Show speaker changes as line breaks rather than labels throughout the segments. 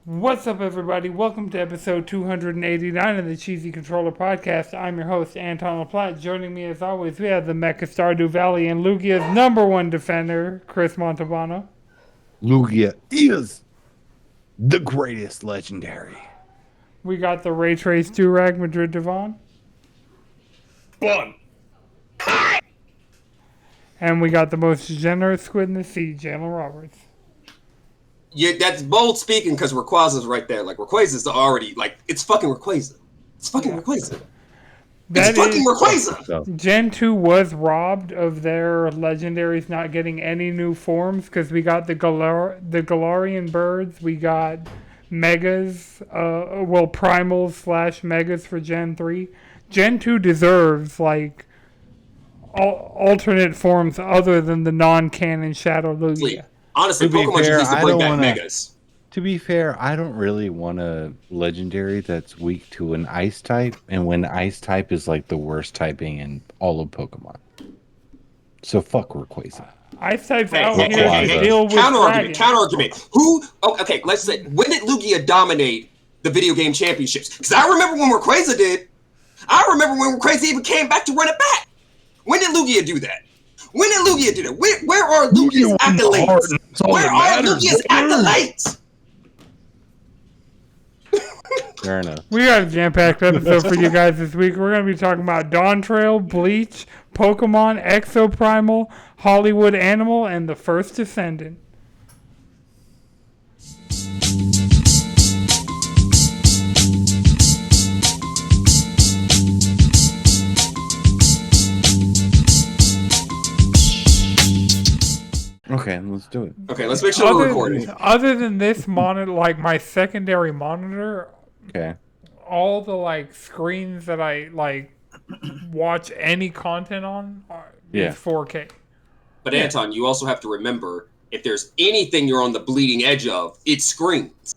What's up, everybody? Welcome to episode 289 of the Cheesy Controller Podcast. I'm your host, Anton LaPlatte. Joining me, as always, we have the Mecha Stardew Valley and Lugia's number one defender, Chris Montalbano.
Lugia is the greatest legendary.
We got the Ray Trace Durag Madrid Devon.
Fun.
And we got the most generous squid in the sea, Jalen Roberts.
Yeah, that's bold speaking because Rayquaza's right there. Like, Rayquaza's already, like, it's fucking Rayquaza. It's fucking Rayquaza. It's fucking Rayquaza!
Gen 2 was robbed of their legendaries not getting any new forms because we got the Galarian birds, we got megas, primals / megas for Gen 3. Gen 2 deserves, like, alternate forms other than the non-canon Shadow Lugia.
Honestly, Pokemon just needs to bring back Megas.
To be fair, I don't really want a legendary that's weak to an ice type, and when ice type is like the worst typing in all of Pokemon. So fuck Rayquaza.
Ice types out here to deal with
Counter-argument. Who? Oh, okay, let's say, when did Lugia dominate the video game championships? Because I remember when Rayquaza did. I remember when Rayquaza even came back to run it back. When did Lugia do that? When did Lugia do that? Where are Lugia's accolades? Where are Lugia's accolades?
Fair enough.
We got a jam-packed episode for you guys this week. We're going to be talking about Dawntrail, Bleach, Pokemon, Exoprimal, Hollywood Animal, and the First Descendant.
Okay, let's do it.
Okay, let's make sure we're recording.
Other than this monitor, like my secondary monitor,
okay,
all the like screens that I like watch any content on is 4K.
But Anton, you also have to remember, if there's anything you're on the bleeding edge of, it's screens.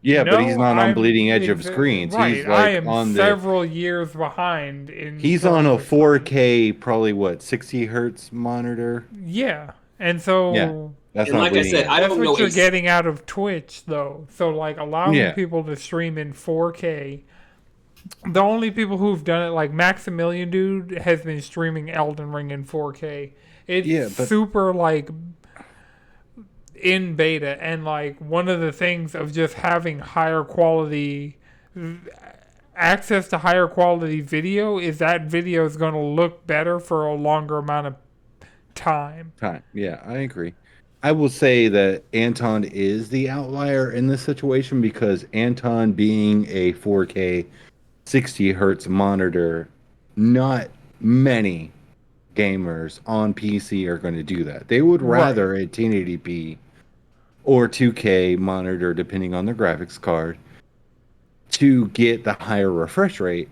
Yeah, but he's not on bleeding edge of screens.
Right,
he's like
I am
on
several years behind.
He's on a 4K, probably 60 hertz monitor.
Yeah. And so,
that's
and like I said, I don't know
what you're getting out of Twitch, though. So, like, allowing people to stream in 4K. The only people who've done it, like Maximilian Dude, has been streaming Elden Ring in 4K. It's super, like, in beta. And, like, one of the things of just having higher quality, access to higher quality video is that video is going to look better for a longer amount of time.
Yeah, I agree. I will say that Anton is the outlier in this situation because Anton being a 4K 60 hertz monitor, not many gamers on PC are going to do that. They would rather a 1080p or 2K monitor, depending on their graphics card, to get the higher refresh rate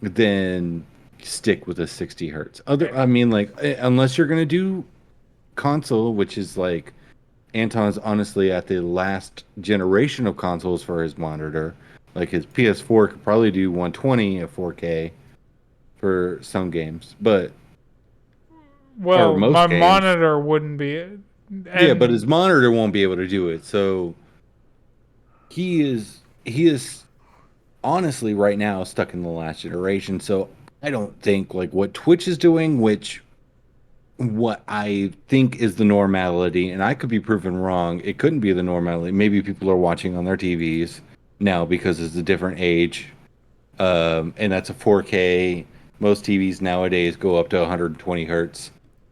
than stick with a 60 hertz. I mean, like, unless you're gonna do console, which is like Anton's honestly at the last generation of consoles for his monitor. Like his PS4 could probably do 120 at 4K for some games, but
my games, monitor wouldn't be.
But his monitor won't be able to do it. So he is honestly right now stuck in the last generation. So I don't think like what Twitch is doing, what I think is the normality, and I could be proven wrong. It couldn't be the normality. Maybe people are watching on their TVs now because it's a different age, and that's a 4K. Most TVs nowadays go up to 120 hertz,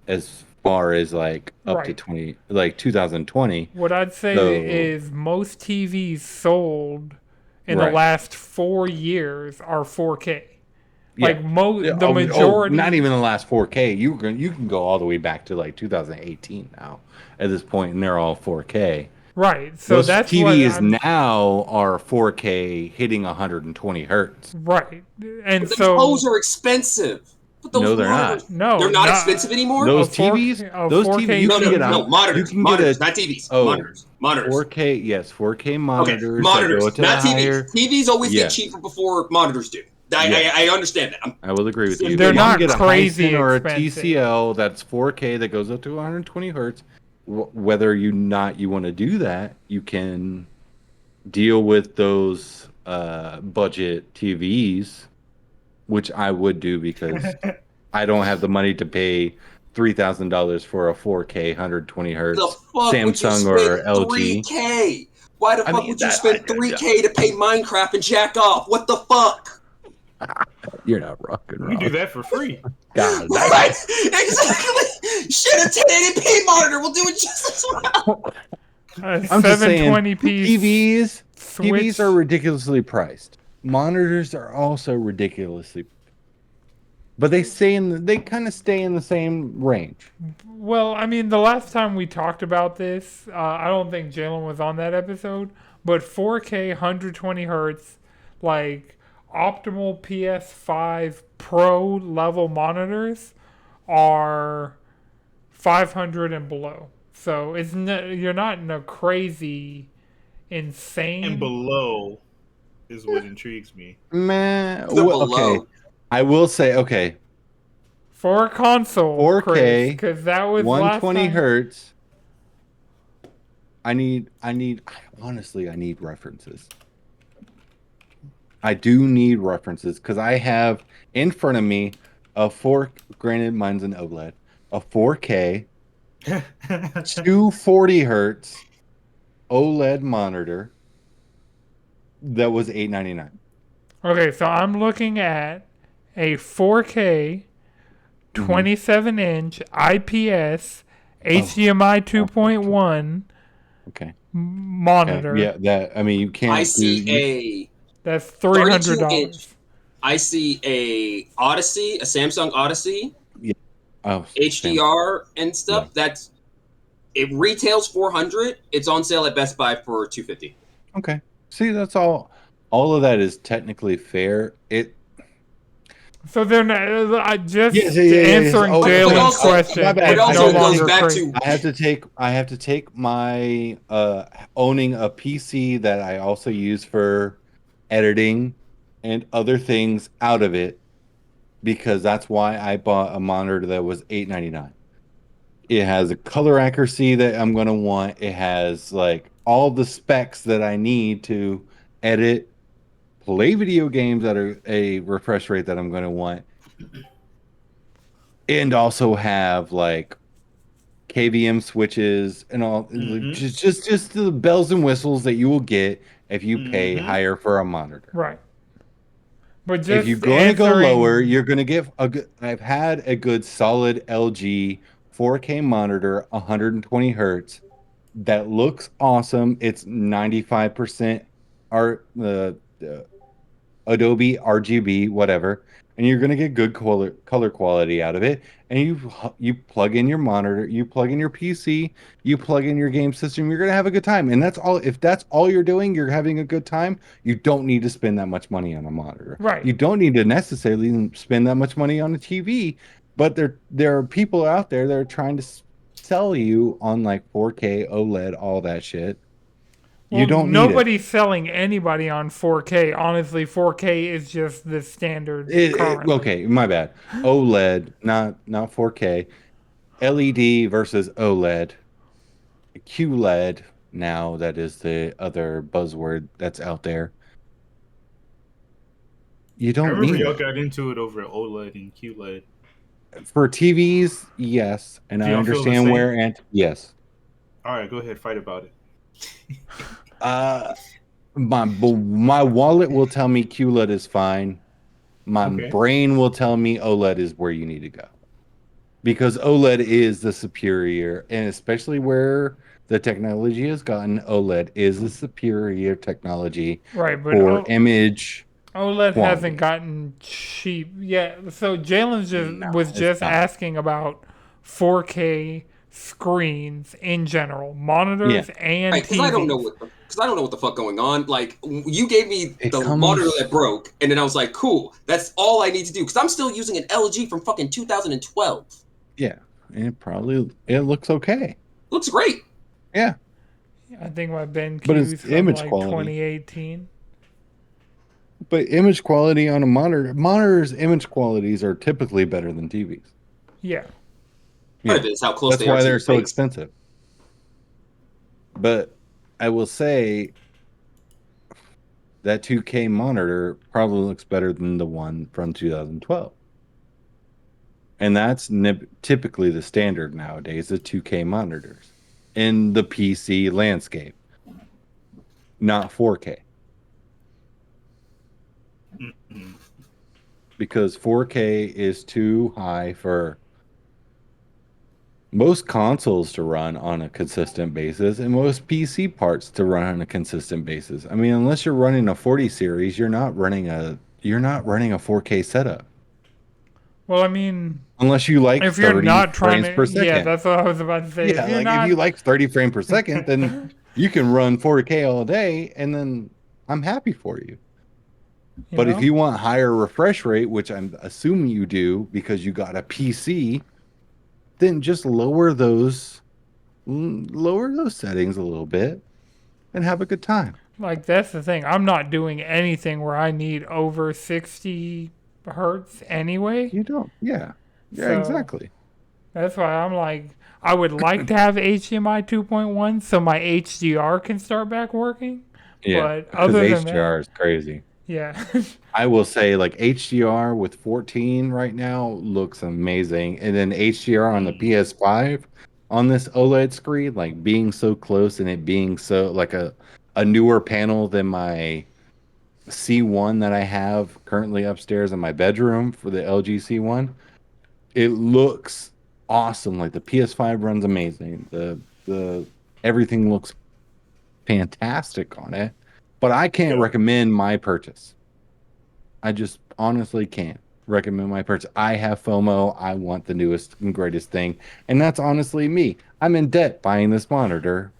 as far as like up to 2020.
What I'd say is most TVs sold in the last 4 years are 4K. Like the majority,
not even the last 4K. You can go all the way back to like 2018 now. At this point, and they're all 4K.
Right. So
most
that's
TVs now are 4K hitting 120 hertz.
Right. And
but those are expensive. But those
they're not.
No,
they're not expensive anymore.
Those TVs,
you can get monitors. Monitors, not TVs. Monitors.
4K, yes, 4K monitors.
Okay, monitors, not TVs. TVs always get cheaper before monitors do. I understand that.
I will agree with you.
They're not
get
crazy
a or a
expensive.
TCL that's 4K that goes up to 120 hertz. Whether you want to do that, you can deal with those budget TVs, which I would do because I don't have the money to pay $3,000 for a 4K 120
The
hertz
fuck would you
Samsung
spend
or LG.
3K? Why the
I
fuck
mean,
would you spend 3K to pay Minecraft and jack off? What the fuck?
you're not rocking,
We do
Rock.
that for free.
God,
Right? Exactly. Shit, a 1080p monitor will do it just as well.
I'm just saying,
720p
TVs are ridiculously priced. Monitors are also ridiculously, but they kind of stay in the same range.
Well, I mean, the last time we talked about this, I don't think Jalen was on that episode, but 4K 120 hertz, like optimal PS5 Pro level monitors are 500 and below. So it's you're not in a crazy, insane.
And below is what intrigues me.
Man,
The below.
okay. I will say, okay,
For a console,
4K,
because that was
120
last time.
hertz. Honestly, I need references. I do need references because I have in front of me granted mine's an OLED, a 4K, 240 hertz OLED monitor that was $899.
Okay, so I'm looking at a 4K, 27-inch IPS HDMI 2.1
Okay.
monitor.
Yeah, that I mean you can't.
I see
That's
$32
$300.
I see a Odyssey, a Samsung Odyssey,
Oh,
HDR and stuff.
Yeah.
It retails $400. It's on sale at Best Buy for $250.
Okay. See, that's all. All of that is technically fair.
So they're not. Answering
Oh,
Jalen's question.
My bad.
It also
no
goes
longer
back
crazy.
to
I have to take my owning a PC that I also use for editing and other things out of it because that's why I bought a monitor that was $899. It has a color accuracy that I'm going to want. It has like all the specs that I need to edit, play video games at a refresh rate that I'm going to want, and also have like KVM switches and all, just the bells and whistles that you will get if you pay higher for a monitor.
Right. But just
if you're going to go lower, you're going to get a good. I've had a good solid LG 4K monitor, 120 hertz, that looks awesome. It's 95% Adobe RGB, whatever, and you're going to get good color quality out of it. And you plug in your monitor, you plug in your PC, you plug in your game system, you're going to have a good time. And that's all. If that's all you're doing, you're having a good time. You don't need to spend that much money on a monitor.
Right.
You don't need to necessarily spend that much money on a TV. But there are people out there that are trying to sell you on like 4K OLED, all that shit.
Well,
you don't need
nobody's selling anybody on 4K. Honestly, 4K is just the standard.
Okay, my bad. OLED, not 4K. LED versus OLED. QLED, now that is the other buzzword that's out there. You don't
I remember
need
y'all
it.
got into it over OLED and QLED.
For TVs, yes, and I understand where and yes.
All right, go ahead, fight about it.
My wallet will tell me QLED is fine. My brain will tell me OLED is where you need to go. Because OLED is the superior, and especially where the technology has gotten, OLED is the superior technology for image.
OLED hasn't gotten cheap yet. So Jalen was just asking about 4K screens in general, monitors and TVs.
Because I don't know what the fuck going on. Like, you gave me the monitor that broke, and then I was like, cool, that's all I need to do. Because I'm still using an LG from fucking 2012.
Yeah, it looks okay.
Looks great.
Yeah.
I think my BenQ's from
image
like
quality.
2018.
But image quality on a monitors image qualities are typically better than TVs.
Yeah.
Part of it is how close
That's
they are.
That's why they're so expensive. But I will say, that 2K monitor probably looks better than the one from 2012. And that's typically the standard nowadays, the 2K monitors in the PC landscape, not 4K. Because 4K is too high for most consoles to run on a consistent basis and most PC parts to run on a consistent basis. I mean, unless you're running a 40 series, you're not running a 4K setup.
Well, I mean,
unless you like
if you're
30
not trying
frames
to,
per second.
yeah, that's what I was about to say.
Yeah,
If you're
like
not,
if you like 30 frames per second, then you can run 4K all day, and then I'm happy for you. But if you want higher refresh rate, which I'm assuming you do because you got a PC, then just lower those settings a little bit and have a good time.
like, that's the thing. I'm not doing anything where I need over 60 hertz anyway.
You don't. Yeah. Yeah,
So
exactly.
that's why I'm like, I would like to have HDMI 2.1 so my HDR can start back working.
Yeah,
But
because
other than
HDR
that,
is crazy.
yeah.
I will say, like, HDR with 14 right now looks amazing, and then HDR on the PS5 on this OLED screen, like being so close and it being so like a newer panel than my C1 that I have currently upstairs in my bedroom for the LG C1. It looks awesome. Like the PS5 runs amazing. The everything looks fantastic on it, but I can't recommend my purchase. I just honestly can't recommend my purchase. I have FOMO. I want the newest and greatest thing. And that's honestly me. I'm in debt buying this monitor.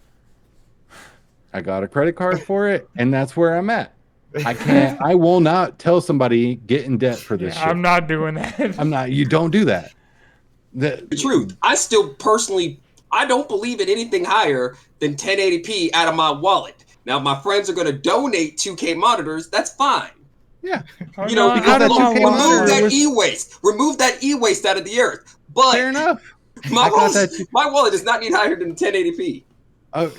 I got a credit card for it, and that's where I'm at. I will not tell somebody get in debt for this shit.
I'm not doing that.
I'm not. You don't do that.
The truth, I still personally, I don't believe in anything higher than 1080p out of my wallet. Now, if my friends are going to donate 2K monitors, that's fine.
Yeah.
You know, because remove that e-waste. Remove that e-waste out of the earth. But
fair enough.
My wallet does not need higher than 1080p.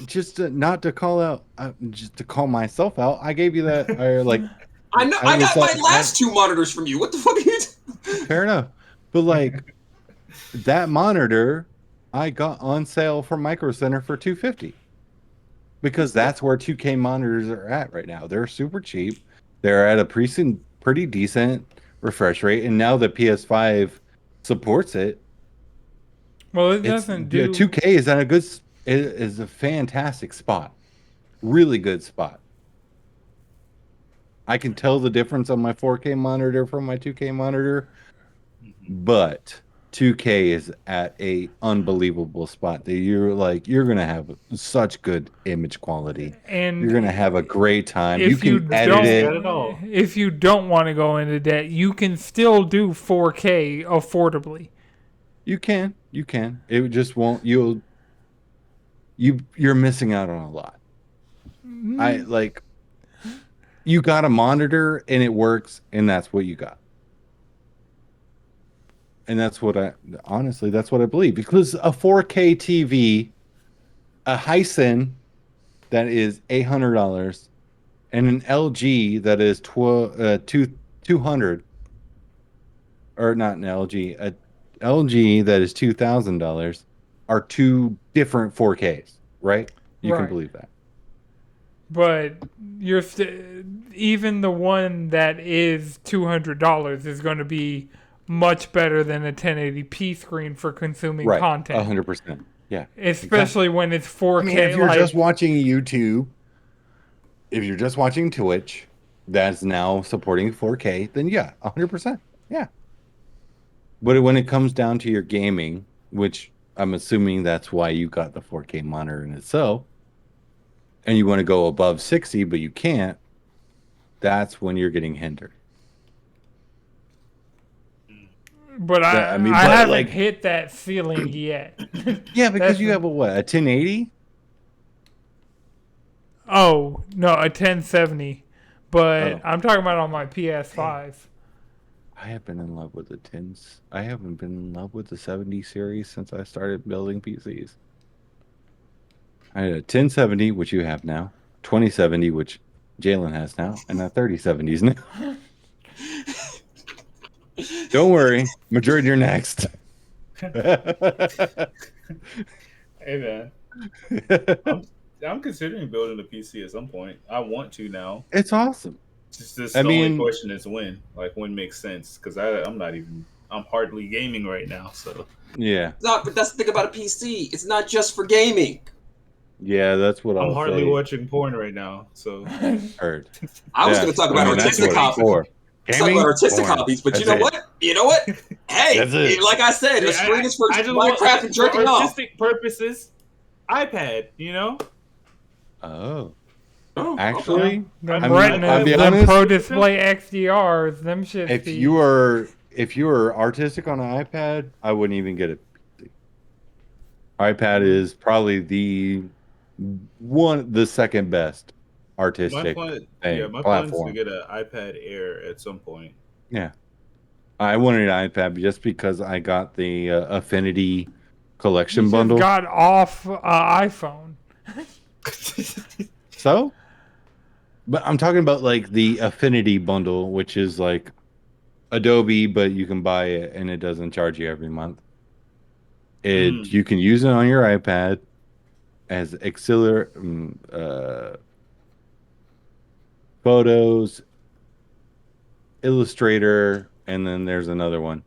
Just not to call out, just to call myself out. I gave you that. Like,
I know. I got my last two monitors from you. What the fuck are you doing?
Fair enough. But like that monitor, I got on sale from Micro Center for $250 because that's where 2K monitors are at right now. They're super cheap. They're at a pretty decent refresh rate, and now the PS5 supports it.
Well, it doesn't do.
2K is at is a fantastic spot, really good spot. I can tell the difference on my 4K monitor from my 2K monitor, but 2K is at a unbelievable spot that you're gonna have such good image quality, and you're gonna have a great time. You can edit it.
If you don't want to go into debt, you can still do 4K affordably.
You can. It just won't. You're missing out on a lot. You got a monitor and it works, and that's what you got. And that's what I believe, because a 4K TV, a Hisense that is $800 and an LG that is 200, or not an LG, a LG that is $2,000 are two different 4Ks, right? You can believe that.
But even the one that is $200 is going to be much better than a 1080p screen for consuming content.
100%. Yeah.
Especially when it's 4K.
I mean, if you're just watching YouTube, if you're just watching Twitch, that's now supporting 4K, then yeah, 100%. Yeah. But when it comes down to your gaming, which I'm assuming that's why you got the 4K monitor in itself, and you want to go above 60, but you can't, that's when you're getting hindered.
But I haven't hit that ceiling yet.
Yeah, because you have a 1080?
Oh, no, a 1070. But I'm talking about on my PS5.
I have been in love with the 10s. I haven't been in love with the 70 series since I started building PCs. I had a 1070, which you have now, 2070, which Jalen has now, and a 3070s now. Don't worry, Madrid, you're next.
Hey man, I'm considering building a PC at some point. I want to now.
It's awesome.
Just this,
I
the only
mean-
question is when. Like when makes sense? Because I'm hardly gaming right now. So
Yeah,
But that's the thing about a PC. It's not just for gaming.
yeah, that's what
I'm
I'll
hardly
say.
watching porn right now. So
Heard.
I was
Yeah,
going to talk
I
about
mean, that's
artistic
what it's
hobbies.
for.
Talk
Gaming,
about artistic
porn.
hobbies, but
That's
you know
it.
what? You know what? Hey,
That's it.
like I said, the screen is for Minecraft and jerking
for
off.
artistic purposes, iPad. You know,
Oh,
Actually,
Them
I mean,
retinas,
I'll be
them
honest.
Pro Display XDRs, them shit.
If you were artistic on an iPad, I wouldn't even get it. iPad is probably the second best
my
artistic
plan.
thing,
Yeah, my plan is to
platform.
get an iPad Air at some point.
Yeah, I wanted an iPad just because I got the Affinity collection
just
bundle.
got off iPhone.
So, but I'm talking about like the Affinity bundle, which is like Adobe, but you can buy it and it doesn't charge you every month. You can use it on your iPad as Photos, Illustrator, and then there's another one.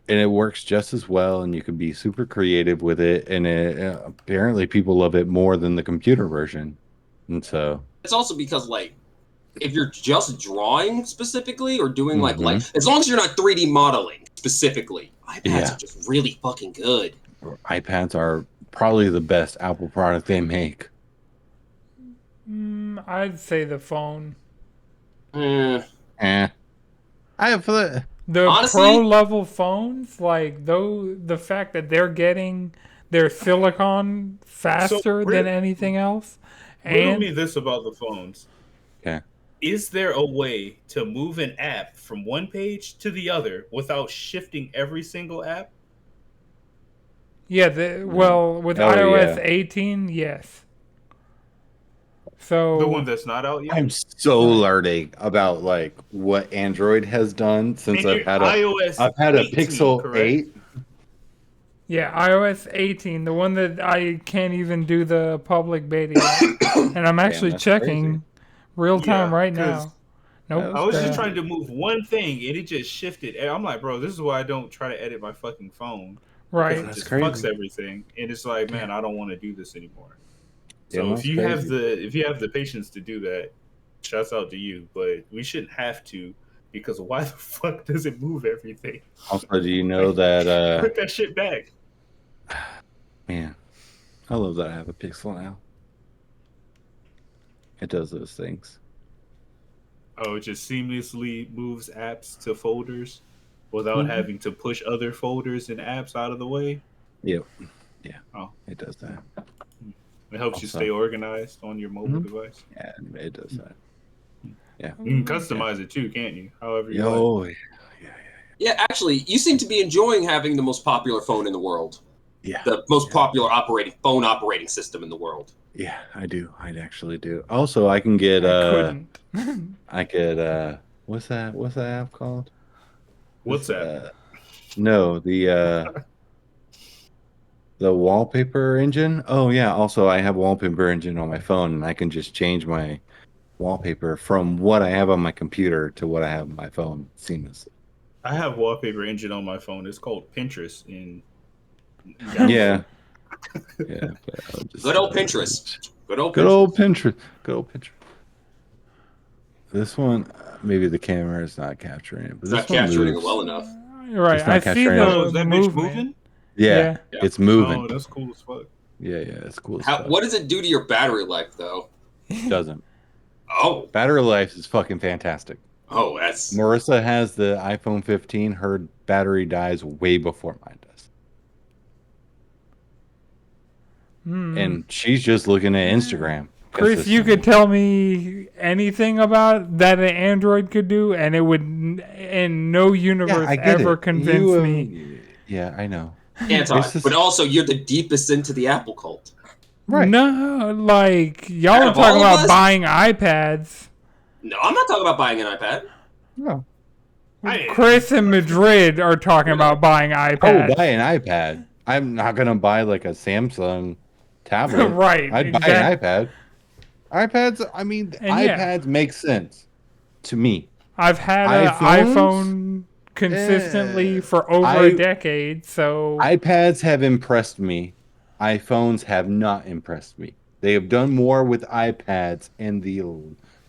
And it works just as well, and you can be super creative with it. And apparently, people love it more than the computer version. And so
it's also because like if you're just drawing specifically or doing like
Mhm.
as long as you're not 3D modeling specifically, iPads
Yeah.
are just really fucking good.
iPads are probably the best Apple product they make.
I'd say the phone.
Eh.
I have the
The
Honestly-
pro level phones, like the fact that they're getting their silicon faster than anything else,
Riddle
and
me this about the phones.
Okay.
Is there a way to move an app from one page to the other without shifting every single app?
yeah, with
Oh,
iOS
yeah.
18, yes. So
The one that's not out yet?
I'm so learning about like what Android has done since
And
I've had
iOS
a
18,
Pixel
correct?
8.
yeah, iOS 18, the one that I can't even do the public beta yet. And I'm actually
that's
checking
crazy.
real time
Yeah,
right
'cause
now. Nope.
I was just trying to move one thing and it just shifted. And I'm like, bro, this is why I don't try to edit my fucking phone.
Right.
It
That's
just
crazy.
fucks everything. And it's like, man, I don't want to do this anymore.
Yeah,
So
that's
if you have
crazy.
the patience to do that, shouts out to you. But we shouldn't have to, because why the fuck does it move everything?
Also, do you know that
Put that shit back.
man, I love that I have a Pixel now. It does those things.
Oh, it just seamlessly moves apps to folders without having to push other folders and apps out of the way.
Yep. Yeah.
Oh.
It does that.
It helps you
Also-
stay organized on your mobile
Mhm.
device.
Yeah, it does that. Yeah.
You can customize it too, can't you? However you like.
Yo,
Yeah, actually, you seem to be enjoying having the most popular phone in the world.
yeah.
The most popular phone operating system in the world.
Yeah, I do. I actually do. Also, I can get
I couldn't.
I could what's that app called?
What's that?
No, the wallpaper engine. Oh yeah, also I have wallpaper engine on my phone and I can just change my wallpaper from what I have on my computer to what I have on my phone seamlessly.
I have wallpaper engine on my phone. It's called Pinterest.
Yeah. Yeah. But I'll just,
Good old Pinterest. Good old
Good
Pinterest.
old Pinterest. Good old Pinterest. This one, maybe the camera is not capturing it. But
It's
this
not
one
capturing it
moves.
well enough.
Right.
It's not
I see
capturing
the
it.
Oh, is that bitch
movement.
moving?
Yeah,
Yeah.
it's moving.
Oh, that's cool as fuck.
Yeah, it's cool as fuck.
What does it do to your battery life, though?
Doesn't.
Oh,
Battery life is fucking fantastic.
that's
Marissa has the iPhone 15. Her battery dies way before mine does. And she's just looking at Instagram.
Chris, you could tell me anything about that an Android could do, and it would in no universe
I get
ever
it.
convince
You,
me.
Yeah, I know.
Anton.
It's just-
But also, you're the deepest into the Apple cult.
Right.
No, like y'all
Out
are
of
talking
all of
about
us?
buying iPads.
No, I'm not talking about buying an iPad.
No.
Chris and Madrid are talking about buying
I
iPads.
will buy an iPad. I'm not gonna buy like a Samsung tablet.
Right,
I'd buy an iPad. iPads. I mean,
And yeah.
iPads make sense to me.
I've had an iPhone consistently for over a decade, so
iPads have impressed me. iPhones have not impressed me. They have done more with iPads in the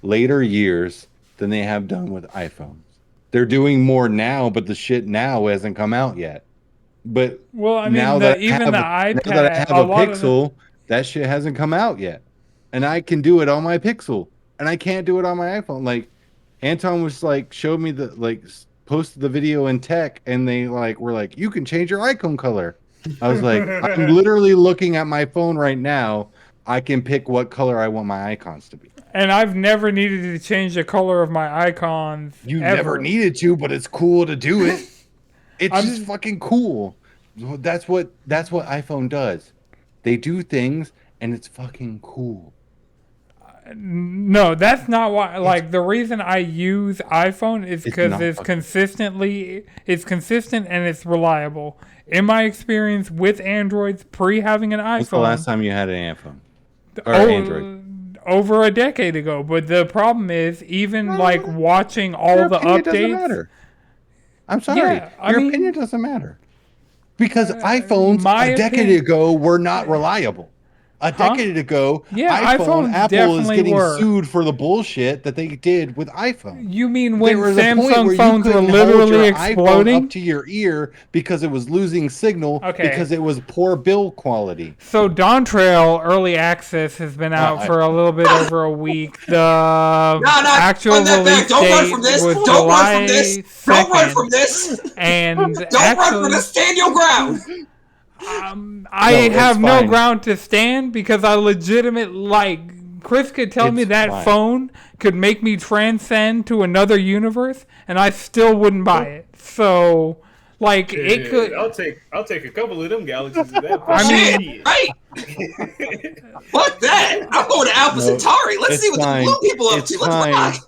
later years than they have done with iPhones. They're doing more now, but the shit now hasn't come out yet. But
well, I mean,
now that
the iPad,
now that I have a Pixel, that shit hasn't come out yet, and I can do it on my Pixel, and I can't do it on my iPhone. Like Anton was like, showed me the posted the video in tech, and they were like, you can change your icon color. I was like, I'm literally looking at my phone right now. I can pick what color I want my icons to be.
And I've never needed to change the color of my icons.
You
ever.
never needed to, but it's cool to do it. It's just fucking cool. That's what iPhone does. They do things, and it's fucking cool.
No, that's not why. Like, the reason I use iPhone is because it's consistent and it's reliable. In my experience with Androids pre-having an iPhone.
When's the last time you had an iPhone? Or Android?
Over a decade ago. But the problem is, even watching all the updates.
Doesn't matter. I'm sorry.
Yeah,
Your opinion doesn't matter. Because iPhones a decade ago were not reliable. A decade ago, Apple is getting sued for the bullshit that they did with iPhone.
You mean when Samsung phones were literally exploding
up to your ear because it was losing signal because it was poor build quality?
So Dawntrail early access has been out for a little bit over a week. The actual release date was July 2nd.
Don't run from this.
And
don't run from this. Stand your ground.
I have no ground to stand because I Chris could tell me that phone could make me transcend to another universe and I still wouldn't buy it. So it could.
I'll take a couple of them galaxies at that point.
I mean,
right. Fuck that. I'm going to Alpha Centauri. Let's see what the blue people are up to. Let's ride.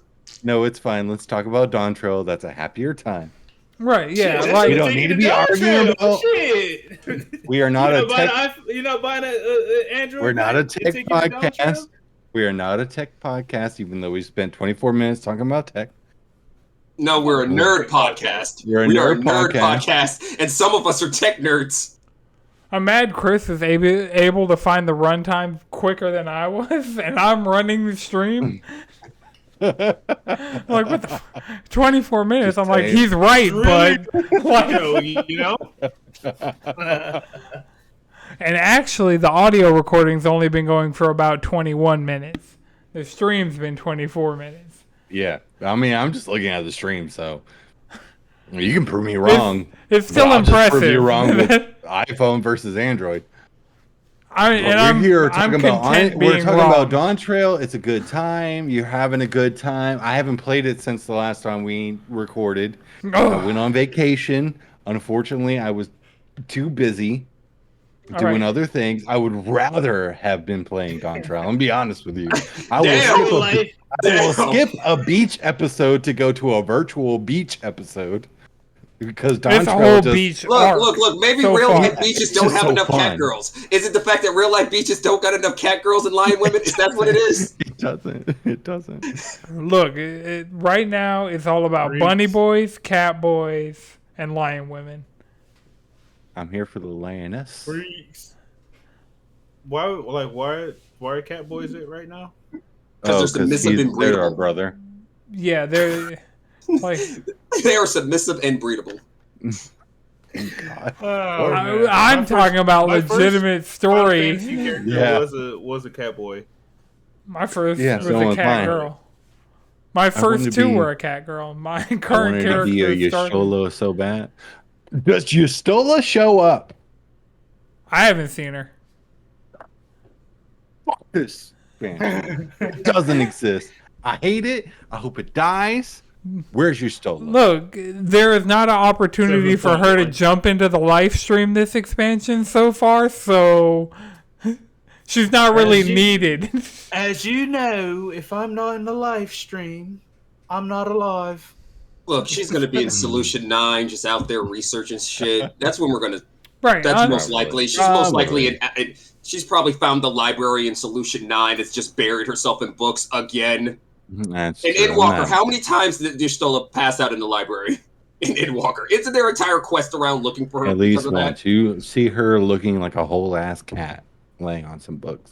No, it's fine. Let's talk about Dawntrail. That's a happier time.
Right, yeah.
Shit, we don't need to be arguing about
shit.
We are not a tech.
You're not buying an Android.
We're not a tech podcast. We are not a tech podcast, even though we spent 24 minutes talking about tech.
No, we're a nerd podcast. We are a nerd podcast, and some of us are tech nerds.
I'm mad Chris is able to find the runtime quicker than I was, and I'm running the stream. What the 24 minutes? I'm like, he's right, bud. And actually, the audio recording's only been going for about 21 minutes. The stream's been 24 minutes.
Yeah, I mean, I'm just looking at the stream, so you can prove me wrong.
It's still impressive.
I'll just prove you wrong with iPhone versus Android.
We're talking
about Dawntrail. It's a good time. You're having a good time. I haven't played it since the last time we recorded. I went on vacation. Unfortunately, I was too busy doing other things. I would rather have been playing Dawntrail. And be honest with you, I will skip a beach episode to go to a virtual beach episode. Because Dawntrail
beach
look. Maybe real life beaches don't have enough cat girls. Is it the fact that real life beaches don't got enough cat girls and lion women? Is that what it is?
It doesn't.
Look, right now it's all about bunny boys, cat boys, and lion women.
I'm here for the lioness.
Freaks. Why are cat boys it right now?
Because they're submissive and breedable.
They're our brother.
Yeah, they're.
They are submissive and breedable.
God.
I'm talking about legitimate story.
My character was a cat boy.
My first was a cat girl. My first two were a cat girl. My current character
is Yostola so bad. Does Yostola show up?
I haven't seen her.
Fuck this man. It doesn't exist. I hate it. I hope it dies. Where's your Stola?
Look, there is not an opportunity for her to jump into the live stream this expansion so far, so She's not really needed.
As you know, if I'm not in the live stream, I'm not alive.
Look, she's gonna be in Solution 9, just out there researching shit. That's when we're gonna.
Right.
That's most likely. She's most likely in. She's probably found the library in Solution 9. That's just buried herself in books again.
That's
and Endwalker, how many times did you still pass out in the library? In Endwalker, isn't there entire quest around looking for her?
At least once. You see her looking like a whole ass cat laying on some books.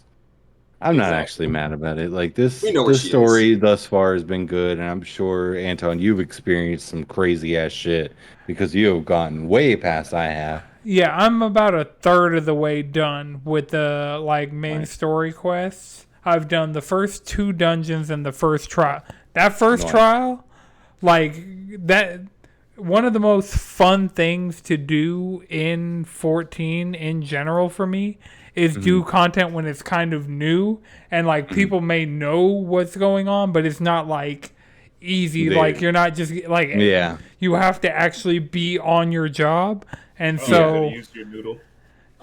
I'm not actually mad about it. Like this story thus far has been good, and I'm sure, Anton, you've experienced some crazy ass shit because you have gotten way past I have.
Yeah, I'm about a third of the way done with the main story quests. I've done the first 2 dungeons and the first trial. That first trial, one of the most fun things to do in 14 in general for me is do content when it's kind of new and people may know what's going on, but it's not easy. You're not just you have to actually be on your job, and so
use your noodle.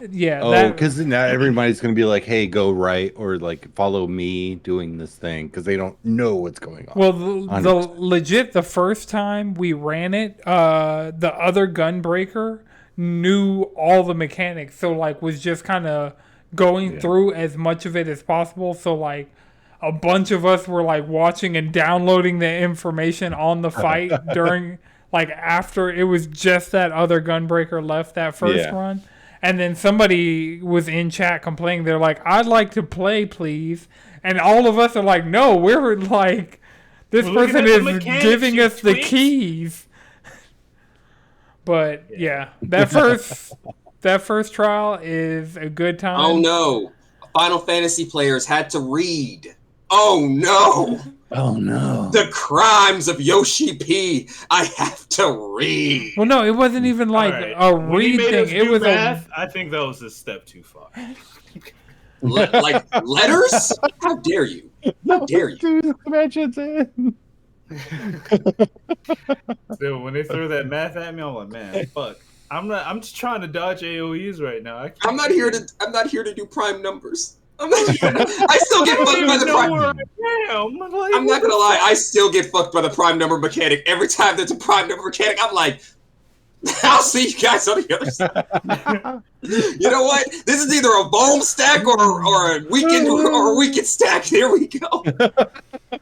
Yeah.
Because not everybody's going to be like, "Hey, go right," or follow me doing this thing because they don't know what's going on.
Well, the first time we ran it, the other gunbreaker knew all the mechanics, so was just kind of going through as much of it as possible. So a bunch of us were watching and downloading the information on the fight during after it was just that other gunbreaker left that first run. And then somebody was in chat complaining. They're like, "I'd like to play, please." And all of us are like, "No, we're this person is giving us the keys." But yeah, that first trial is a good time.
Oh no, Final Fantasy players had to read. Oh no.
Oh no!
The crimes of Yoshi P. I have to read.
Well, no, it wasn't even a read thing. It was
math, I think that was a step too far.
Letters? How dare you? How dare you?
Dude, when they threw that math at me, I'm like, man, fuck. I'm just trying to dodge AOE's right now.
I'm not here to do prime numbers. I still get fucked by the prime. I'm not gonna lie, I still get fucked by the prime number mechanic. Every time there's a prime number mechanic, I'm like, I'll see you guys on the other side. You know what? This is either a Bohm stack or a weekend stack. Here we go.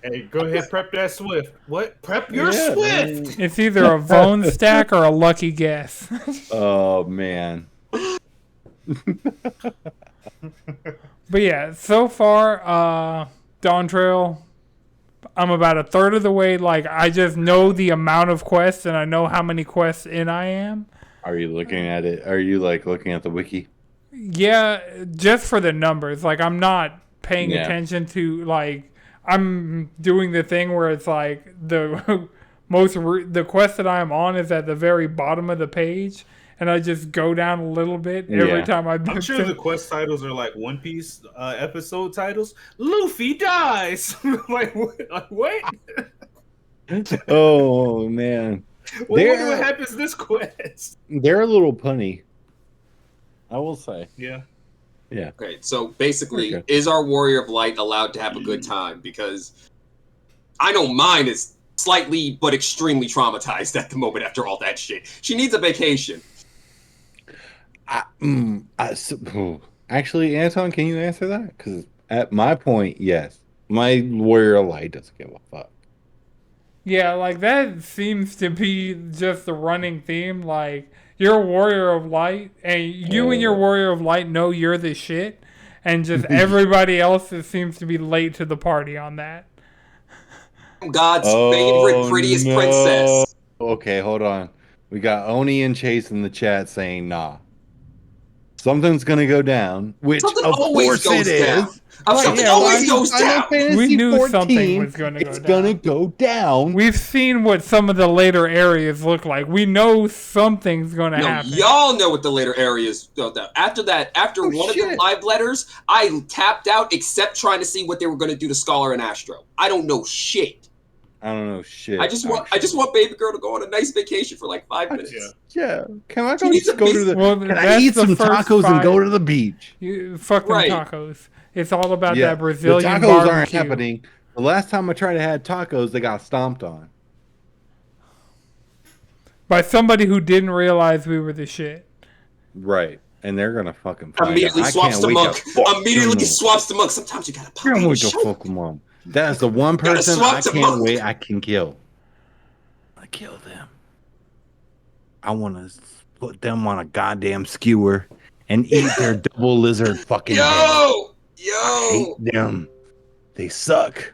Hey, go ahead, prep that Swift. What? Prep your Swift.
Man. It's either a Vone stack or a lucky guess.
Oh man.
But yeah, so far, Dawntrail, I'm about a third of the way. I just know the amount of quests, and I know how many quests in I am.
Are you looking at it? Are you looking at the wiki?
Yeah, just for the numbers. I'm not paying attention to I'm doing the thing where it's the the quest that I am on is at the very bottom of the page. And I just go down a little bit every time
I'm sure the quest titles are One Piece episode titles. Luffy dies. What?
Oh man!
What happens this quest?
They're a little punny, I will say.
Yeah.
Yeah.
Okay, so basically, is our Warrior of Light allowed to have a good time? Because I know mine is slightly but extremely traumatized at the moment after all that shit. She needs a vacation.
Actually, Anton, can you answer that? Because at my point, yes, my Warrior of Light doesn't give a fuck.
Yeah, that seems to be just the running theme. You're a Warrior of Light, and you and your Warrior of Light know you're the shit, and just everybody else seems to be late to the party on that.
God's favorite, prettiest princess.
Okay, hold on. We got Oni and Chase in the chat saying, nah. Something's going to go down, which of course it is.
Something always goes down.
We knew something was going to go down.
It's going to go down.
We've seen what some of the later areas look like. We know something's going to happen.
Y'all know what the later areas go down. After one of the live letters, I tapped out except trying to see what they were going to do to Scholar and Astro. I don't know shit.
I don't know shit.
I just want baby girl to go on a nice vacation for like 5 minutes.
Yeah. Can I
She needs
just
a
go
piece-
to the?
Well,
Can I
that's
eat
the
some
first
tacos and go
5
to the beach?
You fuck them
Right.
tacos. It's all about
Yeah,
that Brazilian
the tacos aren't
barbecue.
happening. The last time I tried to have tacos, they got stomped on.
By somebody who didn't realize we were the shit.
Right, and they're gonna fucking find
Immediately
out.
swaps the monk. Immediately
them.
swaps the monk. Sometimes you gotta
I
pop
can't
in
wait to
show.
fuck them up. That's the one person
swap
I
to
can't
monk.
wait. I can kill. I kill them. I want to put them on a goddamn skewer and eat their double lizard fucking head. I
Yo.
hate them. They suck.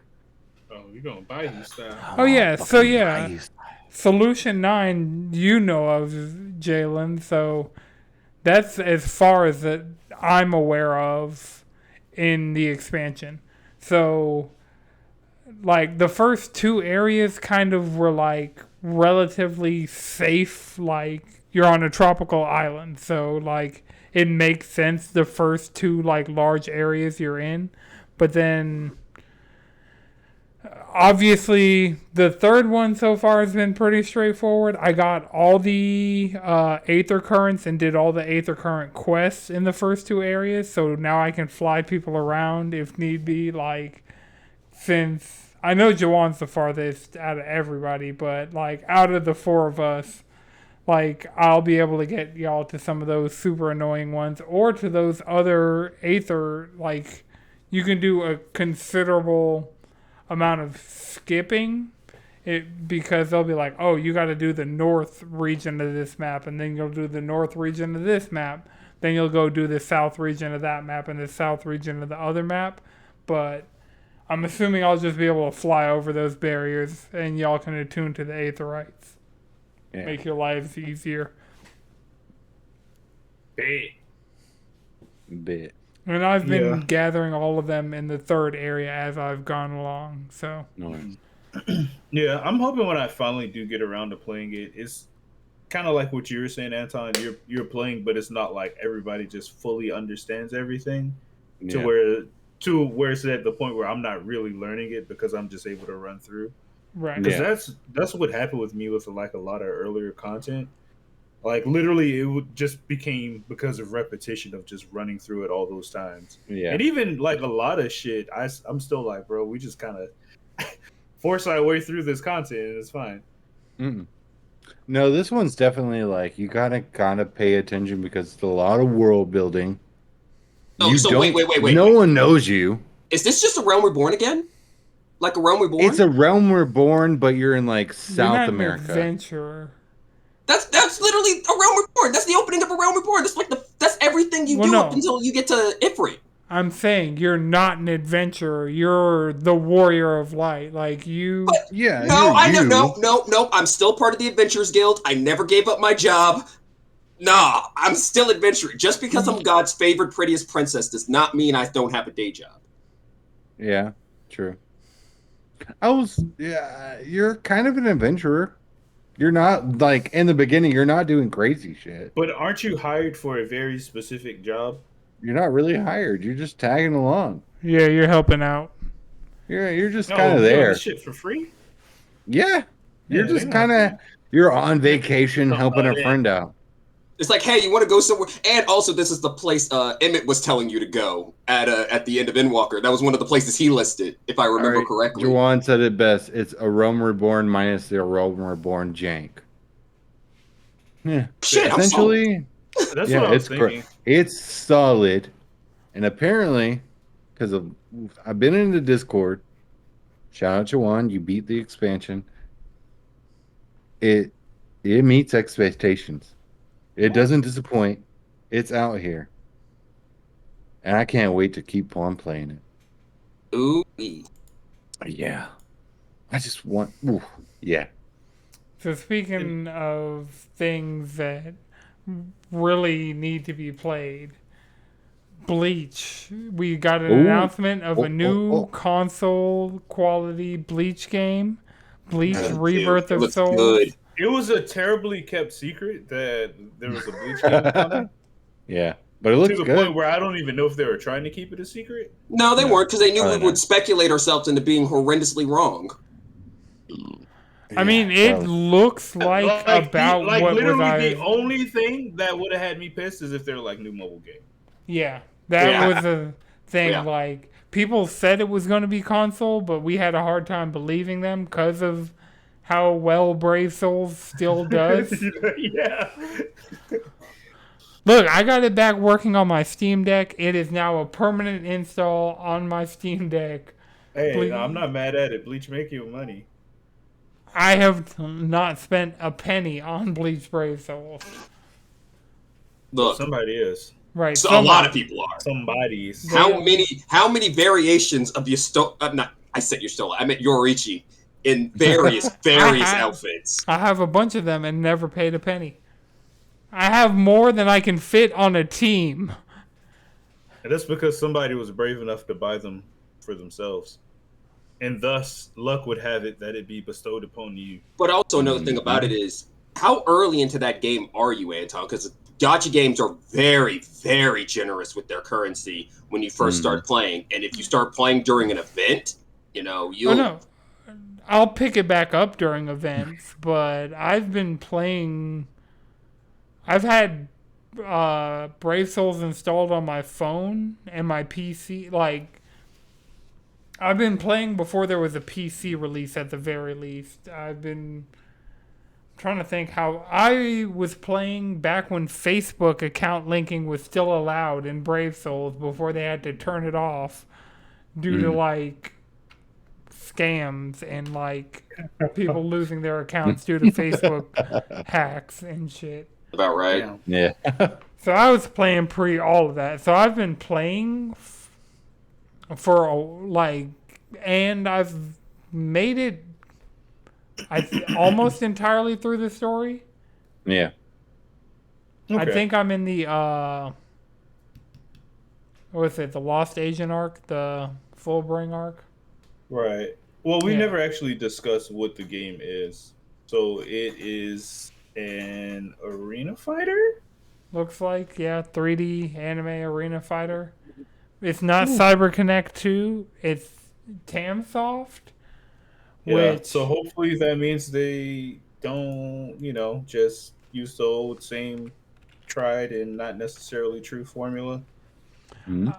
Oh, you gonna buy you style?
Oh, yeah. So,
fucking
yeah.
nice.
Solution 9, you know of, Jalen. So that's as far as that I'm aware of in the expansion. So, like, the first 2 areas kind of were, like, relatively safe. Like, you're on a tropical island. So, like, it makes sense the first 2, like, large areas you're in. But then, obviously, the third one so far has been pretty straightforward. I got all the Aether Currents and did all the Aether Current quests in the first 2 areas. So now I can fly people around if need be. Like, since I know Jawan's the farthest out of everybody, but, like, out of the 4 of us, like, I'll be able to get y'all to some of those super annoying ones or to those other Aether, like, you can do a considerable amount of skipping because they'll be like, oh, you got to do the north region of this map, and then you'll do the north region of this map, then you'll go do the south region of that map and the south region of the other map. But I'm assuming I'll just be able to fly over those barriers and y'all can attune to the Aetherites.
Yeah.
Make your lives easier.
Hey.
Bit.
And I've been
Yeah.
gathering all of them in the third area as I've gone along. So
Nice.
Yeah, I'm hoping when I finally do get around to playing it, it's kind of like what you were saying, Anton. You're playing, but it's not like everybody just fully understands everything to where it's at the point where I'm not really learning it because I'm just able to run through.
right.
Because that's what happened with me with like a lot of earlier content. Like literally, it would just became because of repetition of just running through it all those times.
Yeah.
And even like a lot of shit, I'm still like, bro, we just kind of force our way through this content and it's fine.
Mm-mm. No, this one's definitely like you gotta kind of pay attention because it's a lot of world building.
Oh,
You
so
don't-
wait.
No one knows you.
Is this just a Realm Reborn again? Like a Realm Reborn?
It's a realm reborn, but you're in like
You're
South
not an
America.
adventurer.
That's literally a Realm Reborn. That's the opening of a Realm Reborn. That's like that's everything you do up until you get to Ifrit.
I'm saying you're not an adventurer. You're the warrior of light. Like you.
But
Yeah.
no,
you're
I know,
you.
no. I'm still part of the Adventurers Guild. I never gave up my job. Nah, I'm still adventuring. Just because I'm God's favorite, prettiest princess does not mean I don't have a day job.
Yeah. True. Yeah. You're kind of an adventurer. You're not like in the beginning. You're not doing crazy shit.
But aren't you hired for a very specific job?
You're not really hired. You're just tagging along.
Yeah, you're helping out.
You're just
No,
kind of
you're doing
there.
this shit for free.
Yeah. You're
Yeah,
just
they
kind of.
have
You're on vacation
Oh,
helping a
yeah.
friend out.
It's like, hey, you want to go somewhere? And also, this is the place Emmett was telling you to go at the end of Endwalker. That was one of the places he listed, if I remember
All right,
correctly.
Juwan said it best. It's a Realm Reborn minus the Realm Reborn jank. Yeah.
Shit, I'm
Essentially,
That's
yeah,
what I was
it's
thinking.
it's solid. And apparently, because I've been in the Discord, shout out Juwan, you beat the expansion. It meets expectations. It doesn't disappoint. It's out here. And I can't wait to keep on playing it.
Ooh.
Yeah. I just want. Ooh, yeah.
So speaking of things that really need to be played, Bleach. We got an announcement of a new console quality Bleach game. Bleach Rebirth of Souls.
Good.
It was a terribly kept secret that there was a Bleach game coming.
Yeah. But it looks
To the
good.
point where I don't even know if they were trying to keep it a secret.
No, they
No,
weren't, because they knew
probably
we would
not.
speculate ourselves into being horrendously wrong.
I mean, it looks like about
like
what was
literally the only thing that would have had me pissed is if they're like new mobile game.
Yeah, that was a thing.
Yeah.
Like, people said it was going to be console, but we had a hard time believing them because of how well Brave Souls still does.
Yeah.
Look, I got it back working on my Steam Deck. It is now a permanent install on my Steam Deck.
Hey, no, I'm not mad at it. Bleach make you money.
I have not spent a penny on Bleach Brave Souls.
Look,
Somebody is.
Right.
so a lot of people are.
Somebody's.
How many variations of I said Yustola. I meant Yoriichi in various outfits.
I have a bunch of them and never paid a penny. I have more than I can fit on a team.
And that's because somebody was brave enough to buy them for themselves. And thus, luck would have it that it be bestowed upon you.
But also another thing about it is, how early into that game are you, Anton? Because gacha games are very, very generous with their currency when you first start playing. And if you start playing during an event, you'll...
Oh, no. I'll pick it back up during events, but I've been playing... I've had Brave Souls installed on my phone and my PC. Like, I've been playing before there was a PC release at the very least. I've been trying to think how I was playing back when Facebook account linking was still allowed in Brave Souls before they had to turn it off due to, like, scams and, like, people losing their accounts due to Facebook hacks and shit.
About right.
Yeah.
So I was playing pre all of that. So I've been playing and I've made it almost entirely through the story.
Yeah.
Okay.
I think I'm in the what is it? The Lost Asian arc, the Fullbring arc.
Right. Well, we never actually discussed what the game is. So it is an arena fighter?
Looks like, 3D anime arena fighter. It's not CyberConnect 2, it's Tamsoft.
Yeah, so hopefully that means they don't, just use the old same tried and not necessarily true formula.
Mm-hmm.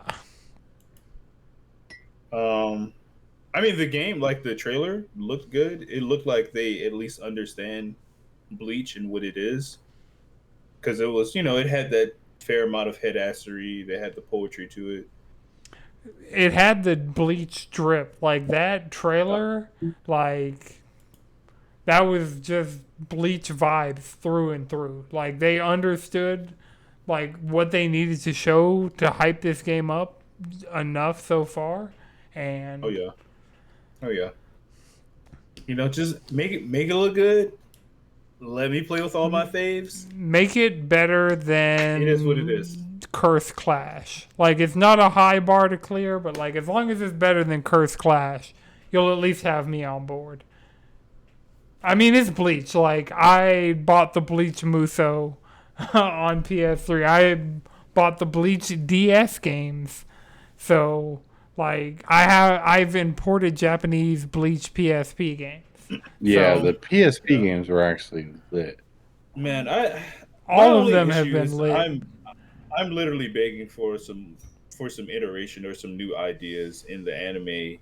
I mean, the game, like the trailer, looked good. It looked like they at least understand Bleach and what it is, because it was, it had that fair amount of headassery. They had the poetry to it.
It had the Bleach drip, like that trailer, like that was just Bleach vibes through and through. Like they understood, like what they needed to show to hype this game up enough so far, and
oh yeah, just make it look good. Let me play with all my faves.
Make it better than
it is what it is.
Curse Clash. Like, it's not a high bar to clear, but like as long as it's better than Curse Clash, you'll at least have me on board. I mean, it's Bleach. Like, I bought the Bleach Muso on PS3. I bought the Bleach DS games. So, like, I've imported Japanese Bleach PSP games.
Yeah,
So,
the PSP games were actually lit.
Man,
all of them have been lit.
I'm literally begging for some iteration or some new ideas in the anime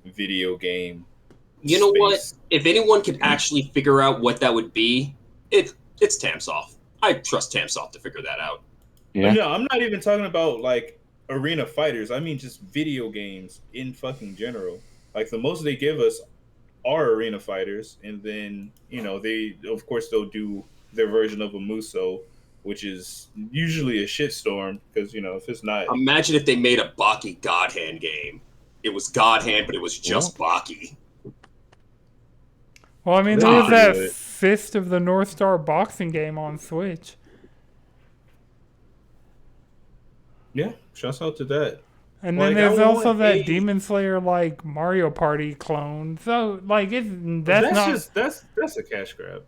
video game.
You know what? If anyone could actually figure out what that would be, it's Tamsoft. I trust Tamsoft to figure that out.
Yeah.
No, I'm not even talking about like arena fighters. I mean just video games in fucking general. Like the most they give us are arena fighters, and then they'll do their version of a Muso, which is usually a shitstorm because if it's not.
Imagine if they made a Baki God Hand game. It was God Hand, but it was just Baki.
Well, I mean, there was that Fist of the North Star boxing game on Switch.
Yeah, shouts out to that.
And then there's also that Demon Slayer like Mario Party clone. So like that's
a cash grab.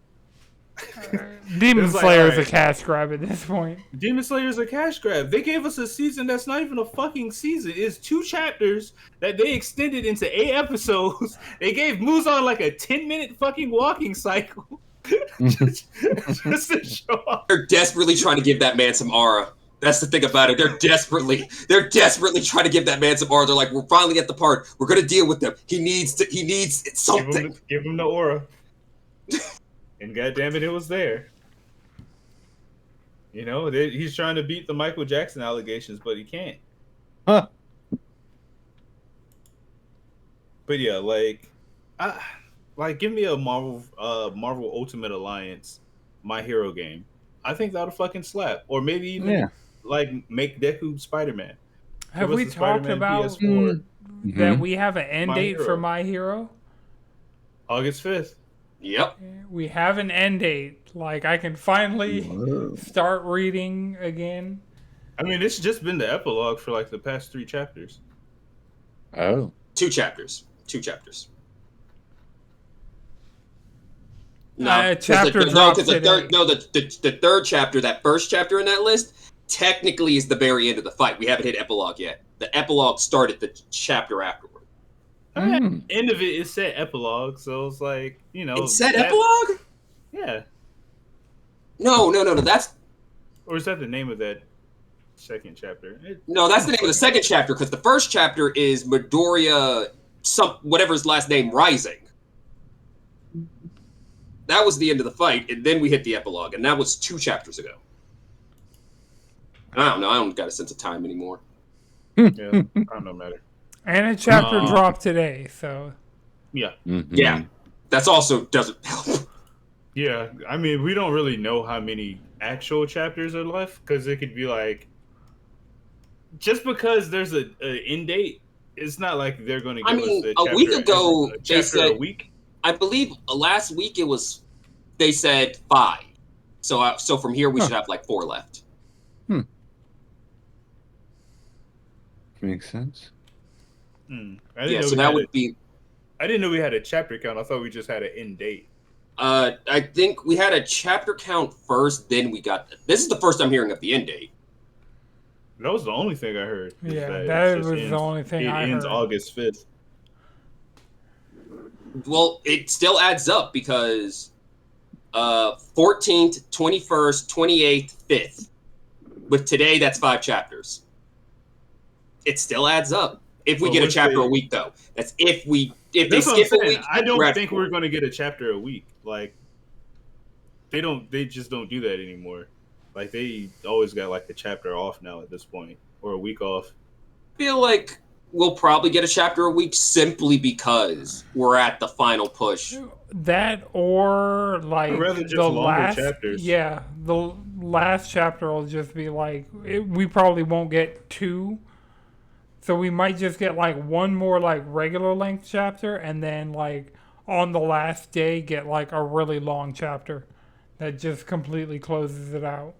Demon
It's like,
Slayer is a
alright.
cash grab at this point.
Demon Slayer is a cash grab. They gave us a season that's not even a fucking season. It's 2 chapters that they extended into 8 episodes. They gave Muzan like a 10-minute fucking walking cycle. just to show off.
They're desperately trying to give that man some aura. That's the thing about it. They're desperately trying to give that man some aura. They're like, we're finally at the part. We're gonna deal with him. He needs something.
Give him the aura. And goddammit, it was there. You know, he's trying to beat the Michael Jackson allegations, but he can't.
Huh.
But yeah, give me a Marvel Ultimate Alliance My Hero game. I think that would fucking slap. Or maybe even make Deku Spider-Man.
Have we talked about that we have an end date for My Hero?
August 5th.
Yep.
We have an end date. Like, I can finally start reading again.
I mean, it's just been the epilogue for like the past 3 chapters.
Oh.
2 chapters.
No, chapter dropped today.
The third chapter, that first chapter in that list, technically is the very end of the fight. We haven't hit epilogue yet. The epilogue started the chapter afterward.
End of it said epilogue, so it's like, you know.
It said epilogue?
Yeah.
No. That's.
Or is that the name of that second chapter?
No, that's the name of the second chapter, because the first chapter is Midoriya, whatever his last name, Rising. That was the end of the fight, and then we hit the epilogue, and that was 2 chapters ago. I don't know. I don't got a sense of time anymore.
Yeah, I don't know matter.
And a chapter dropped today, so.
Yeah.
Mm-hmm.
Yeah. That's also doesn't help.
Yeah, I mean, we don't really know how many actual chapters are left, because it could be like, just because there's an end date, it's not like they're going to give us a chapter,
week ago, they said,
a week.
I believe last week they said 5. So from here we should have like 4 left.
Makes sense.
I didn't know we had a chapter count. I thought we just had an end date.
I think we had a chapter count first, then we got. This is the first I'm hearing of the end date.
That was the only thing I heard.
Yeah, that was the only thing I heard.
It ends August 5th.
Well, it still adds up because 14th, 21st, 28th, 5th. With today, that's 5 chapters. It still adds up. If we get a chapter a week, though. That's if they skip a week.
I don't think we're going to get a chapter a week. Like, they just don't do that anymore. Like, they always got like a chapter off now at this point, or a week off.
I feel like we'll probably get a chapter a week simply because we're at the final push.
That or like
the last chapters.
Yeah, the last chapter will just be like we probably won't get 2. So we might just get like 1 more like regular length chapter, and then like on the last day get like a really long chapter that just completely closes it out.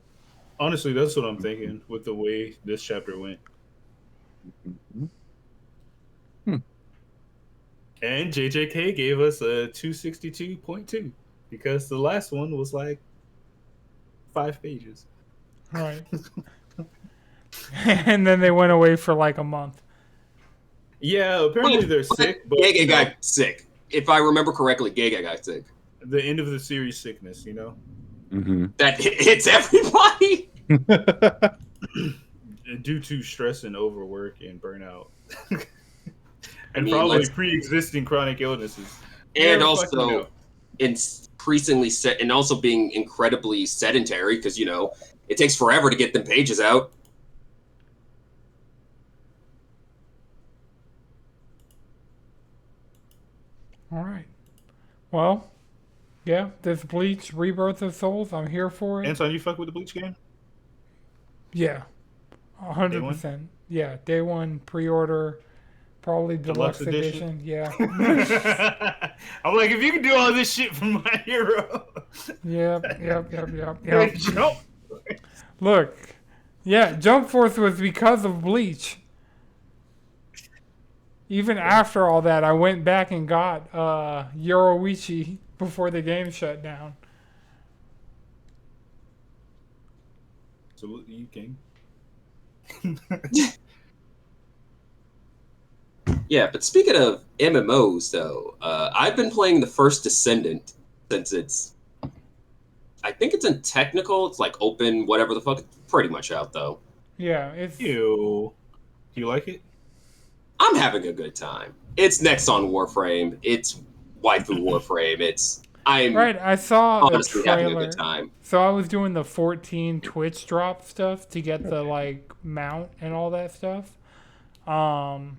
Honestly, that's what I'm thinking with the way this chapter went. And JJK gave us a 262.2 because the last one was like 5 pages.
Right. And then they went away for like a month.
Yeah, apparently they're sick. But
Gege got sick. If I remember correctly, Gege got sick.
The end of the series sickness, you know?
Mm-hmm.
That hits everybody.
Due to stress and overwork and burnout. And probably pre-existing chronic illnesses.
And also increasingly and also being incredibly sedentary because, you know, it takes forever to get them pages out.
All right. Well, yeah, this Bleach Rebirth of Souls, I'm here for it.
Anton, you fuck with the Bleach game?
Yeah. 100%. Yeah, day 1 pre-order, probably deluxe edition. Yeah.
I'm like, if you can do all this shit for My Hero.
Yep.
Jump.
Look, yeah, Jump Force was because of Bleach. Even after all that, I went back and got Yoruichi before the game shut down.
Salute you, King.
Yeah, but speaking of MMOs, though, I've been playing the First Descendant since I think it's in technical. It's like open, whatever the fuck. It's pretty much out, though.
Yeah, it's...
Ew. Do you like it?
I'm having a good time. It's next on Warframe. It's waifu Warframe. I'm
right, I saw
honestly
a trailer.
having a good time.
So I was doing the 14 Twitch drop stuff to get the like mount and all that stuff. But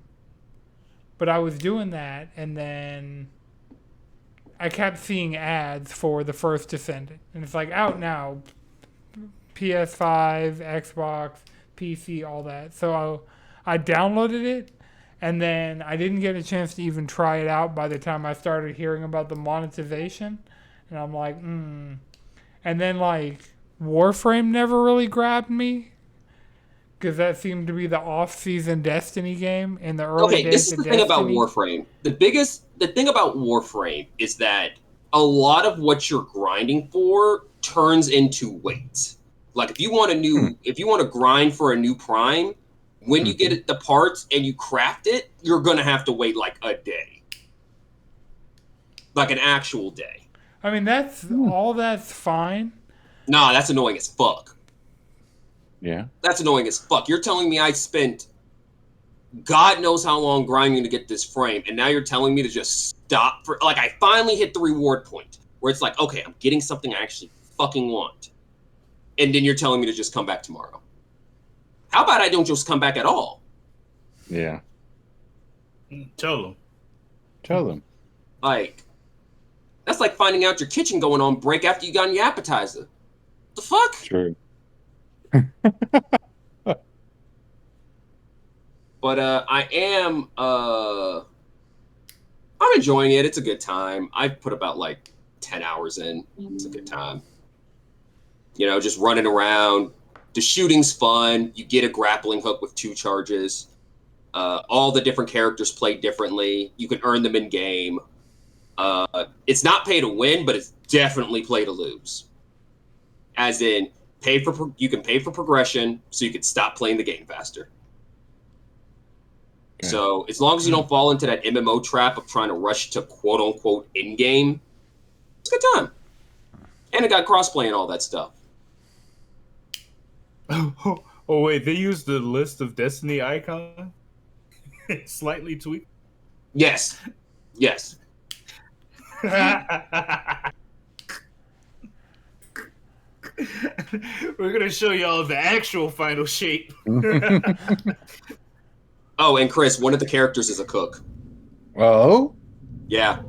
I was doing that, and then I kept seeing ads for the First Descendant, and it's like out now, PS5, Xbox, PC, all that. So I downloaded it, and then I didn't get a chance to even try it out by the time I started hearing about the monetization, and I'm like, And then like Warframe never really grabbed me, because that seemed to be the off-season Destiny game in the early days of Destiny. Okay, this is the
thing about Warframe. The thing about Warframe is that a lot of what you're grinding for turns into weight. Like if you want to grind for a new prime, when you get the parts and you craft it, you're gonna have to wait like a day, like an actual day.
I mean, that's fine.
Nah, that's annoying as fuck.
Yeah.
That's annoying as fuck. You're telling me I spent God knows how long grinding to get this frame, and now you're telling me to just stop for like I finally hit the reward point where it's like, okay, I'm getting something I actually fucking want. And then you're telling me to just come back tomorrow. How about I don't just come back at all?
Yeah.
Tell them.
Like, that's like finding out your kitchen going on break after you got your appetizer. The fuck?
True.
But I'm enjoying it. It's a good time. I've put about like 10 hours in. It's a good time. You know, just running around. The shooting's fun. You get a grappling hook with 2 charges. All the different characters play differently. You can earn them in game. It's not pay to win, but it's definitely play to lose. As in, you can pay for progression, so you can stop playing the game faster. Okay. So as long as you don't fall into that MMO trap of trying to rush to quote unquote in game, it's a good time. And it got crossplay and all that stuff.
Oh wait, they used the list of Destiny icon slightly tweaked.
Yes.
We're gonna show y'all the actual final shape.
Oh, and Chris, one of the characters is a cook.
Oh?
Yeah.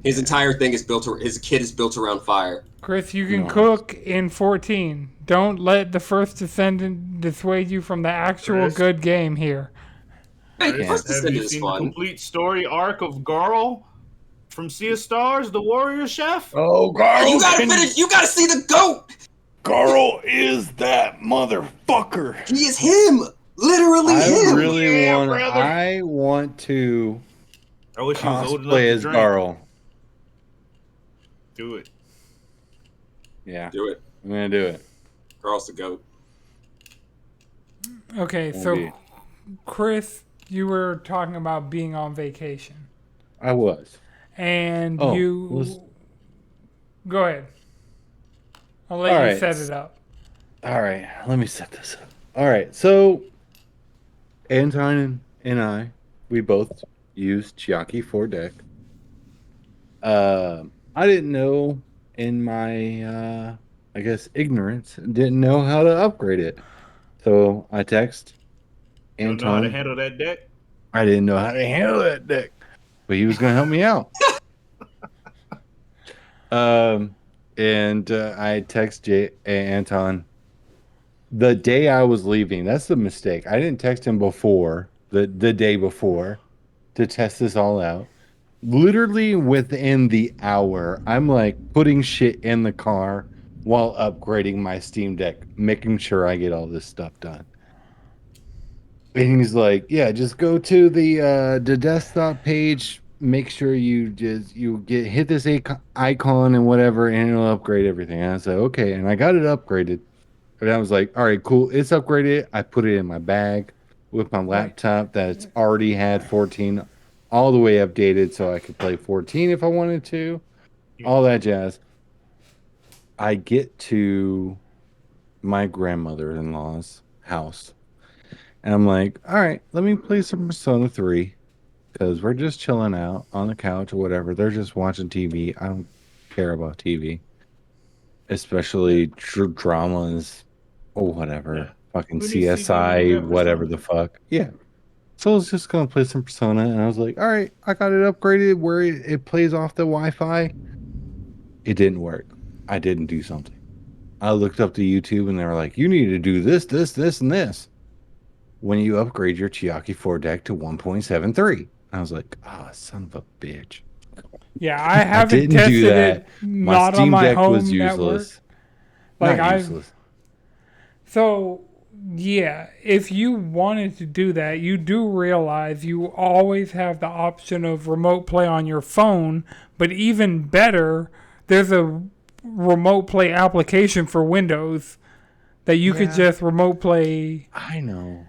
His entire thing is his kid is built around fire.
Chris, you can cook in 14. Don't let the First Descendant dissuade you from the actual good game here.
Hey, First Descendant is fun.
The complete story arc of Garl from Sea of Stars, the warrior chef?
Oh, Garl!
You gotta finish. You gotta see the goat.
Garl is that motherfucker.
He is him. Literally him.
I want to
I wish he was old enough
cosplay
to
as
drink.
Garl.
Do it.
Yeah.
Do it.
I'm gonna do it.
Garl's the goat.
Okay, so Chris, you were talking about being on vacation.
I was.
And go ahead. I'll let you set it up.
All right, let me set this up. All right, so Anton and I, we both used Chiaki 4 deck. I didn't know in my, I guess, ignorance, didn't know how to upgrade it. So I text Anton.
You don't know how to handle that deck?
I didn't know how to handle that deck, but he was going to help me out. And I text Anton the day I was leaving. That's the mistake. I didn't text him before, the day before, to test this all out. Literally within the hour, I'm like putting shit in the car while upgrading my Steam Deck, making sure I get all this stuff done. And he's like, yeah, just go to the desktop page, make sure you hit this icon and whatever, and it'll upgrade everything. And I said, okay, and I got it upgraded. And I was like, all right, cool. It's upgraded. I put it in my bag with my laptop that's already had 14 all the way updated so I could play 14 if I wanted to. All that jazz. I get to my grandmother-in-law's house. And I'm like, all right, let me play some Persona 3 because we're just chilling out on the couch or whatever. They're just watching TV. I don't care about TV, especially dramas or whatever.
Yeah.
Fucking
Who needs TV when you
CSI,
got
whatever
Persona?
the fuck. Yeah. So I was just going to play some Persona. And I was like, all right, I got it upgraded where it plays off the Wi-Fi. It didn't work. I didn't do something. I looked up to YouTube and they were like, you need to do this, this, this, and this when you upgrade your Chiaki 4 deck to 1.73. I was like, ah, oh, son of a bitch.
Yeah, I haven't
didn't
tested
do that.
it. Not
Steam
on my
Deck
home
was
network.
useless.
Like
Not useless.
So yeah, if you wanted to do that, you do realize you always have the option of remote play on your phone. But even better, there's a remote play application for Windows that you could just remote play.
I know.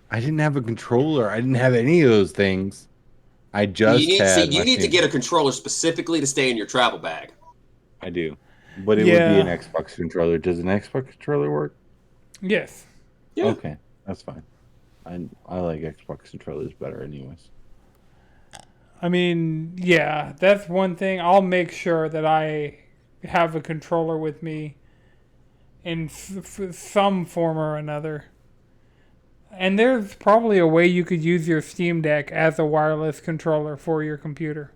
I didn't have a controller. I didn't have any of those things. I just
you need to get a controller specifically to stay in your travel bag.
I do. But it would be an Xbox controller. Does an Xbox controller work?
Yes.
Yeah.
Okay, that's fine. I like Xbox controllers better anyways.
I mean, yeah, that's one thing. I'll make sure that I have a controller with me in some form or another. And there's probably a way you could use your Steam Deck as a wireless controller for your computer.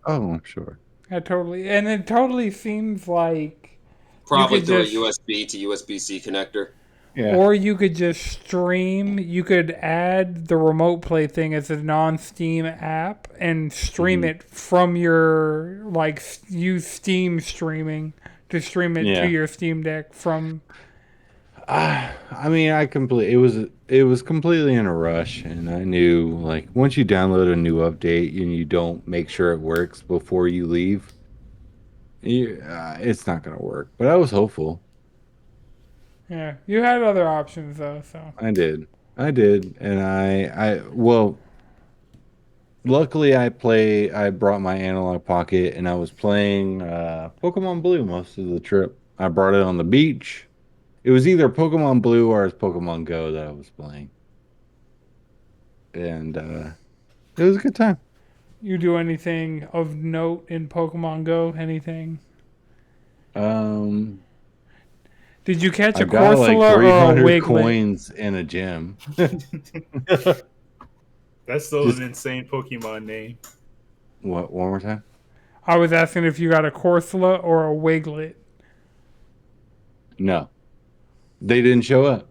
Oh, I'm sure.
It totally seems like
probably through a USB to USB-C connector.
Yeah.
Or you could just stream. You could add the remote play thing as a non-Steam app and stream it from your, use Steam streaming to stream it to your Steam Deck from.
I mean, it was completely in a rush, and I knew once you download a new update and you don't make sure it works before you leave, it's not gonna work. But I was hopeful.
Yeah, you had other options though, so.
I did, and well, luckily I brought my analog pocket, and I was playing Pokemon Blue most of the trip. I brought it on the beach. It was either Pokemon Blue or it's Pokemon Go that I was playing. And it was a good time.
You do anything of note in Pokemon Go? Anything? Did you catch a Corsola or a Wiglet?
coins in a gym.
That's still an insane Pokemon name.
What? One more time?
I was asking if you got a Corsola or a Wiglet.
No. They didn't show up.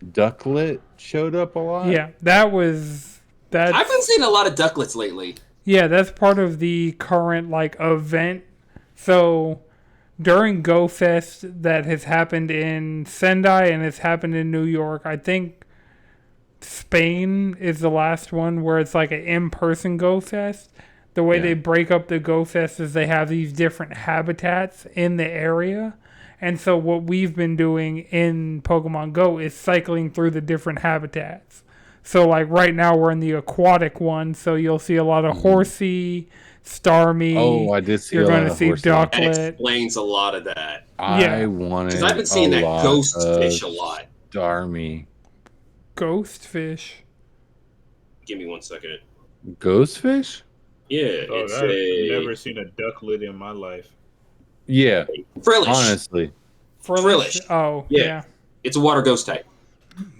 Ducklet showed up a lot.
Yeah, I've
been seeing a lot of Ducklets lately.
Yeah, that's part of the current event. So during Go Fest that has happened in Sendai and has happened in New York, I think Spain is the last one where it's an in-person Go Fest. The way they break up the Go Fest is they have these different habitats in the area. And so what we've been doing in Pokemon Go is cycling through the different habitats. So right now we're in the aquatic one, so you'll see a lot of Horsey, Starmie.
Oh, I did see.
You're going to see Ducklet.
That explains a lot of that.
I wanted.
Because I've been seeing that ghost fish a lot.
Starmie.
Ghost fish.
Give me 1 second.
Ghost fish?
Yeah,
I've never seen a ducklet in my life.
Yeah,
Frillish.
Honestly,
Frillish.
Oh, yeah.
It's a water ghost type.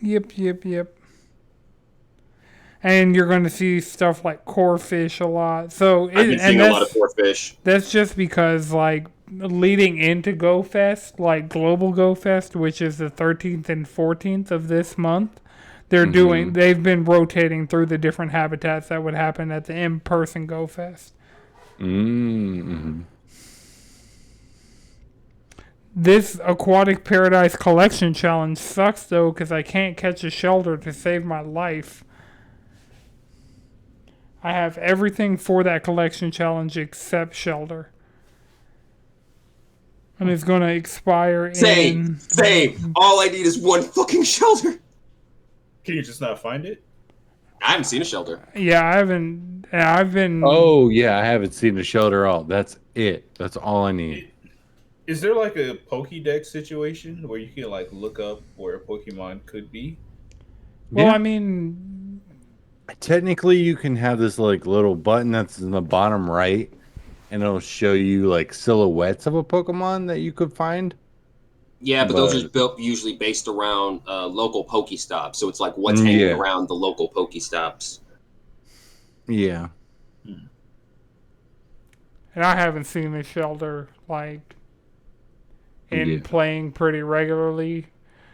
Yep. And you're going to see stuff like core fish a lot. So
I've been seeing a lot of core fish.
That's just because leading into Go Fest, Global Go Fest, which is the 13th and 14th of this month, they've been rotating through the different habitats that would happen at the in-person Go Fest. This Aquatic Paradise Collection Challenge sucks, though, because I can't catch a Shelter to save my life. I have everything for that collection challenge except Shelter. And it's gonna expire in...
Same. All I need is one fucking shelter.
Can you just not find it?
I haven't seen a shelter.
Yeah, I haven't... I've been...
Oh, yeah, I haven't seen a shelter at all. That's it. That's all I need.
Is there like a Pokédex situation where you can like look up where a Pokemon could be?
Well,
Yeah.
I mean...
Technically, you can have this like little button that's in the bottom right, and it'll show you like silhouettes of a Pokemon that you could find.
Yeah, but those are built usually based around local Pokestops. So it's like what's hanging around the local Pokestops.
Yeah.
And I haven't seen the shelter like in playing pretty regularly.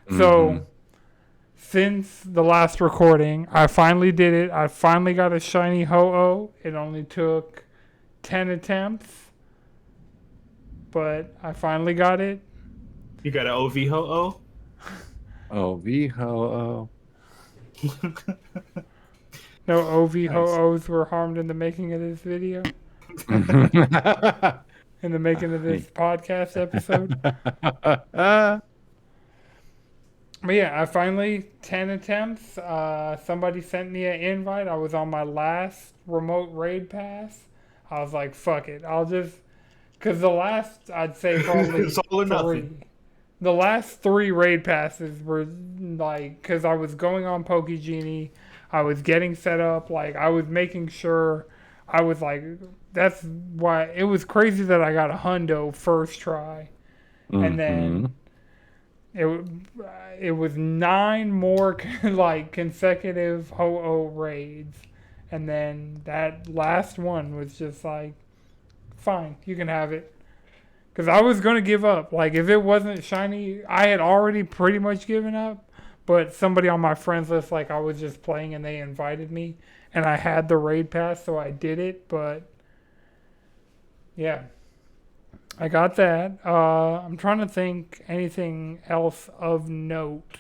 So since the last recording, I finally did it. I finally got a shiny Ho-Oh. It only took 10 attempts, but I finally got it.
You got an OV Ho-Oh?
OV Ho-Oh.
No OV Ho-Ohs were harmed in the making of this video. In the making of this podcast episode. But yeah, I finally 10 attempts. Somebody sent me an invite. I was on my last remote raid pass. I was like, fuck it. I'll just... Because the last, I'd say probably
it's all or nothing.
The last 3 raid passes were like... Because I was going on PokeGenie. I was getting set up. Like, I was making sure... I was like... That's why... It was crazy that I got a hundo first try. And then... It was 9 more like consecutive Ho-Oh raids, and then that last one was just like, fine, you can have it. Because I was gonna give up. Like if it wasn't shiny, I had already pretty much given up. But somebody on my friends list, like I was just playing and they invited me, and I had the raid pass, so I did it. But yeah. I got that. I'm trying to think anything else of note.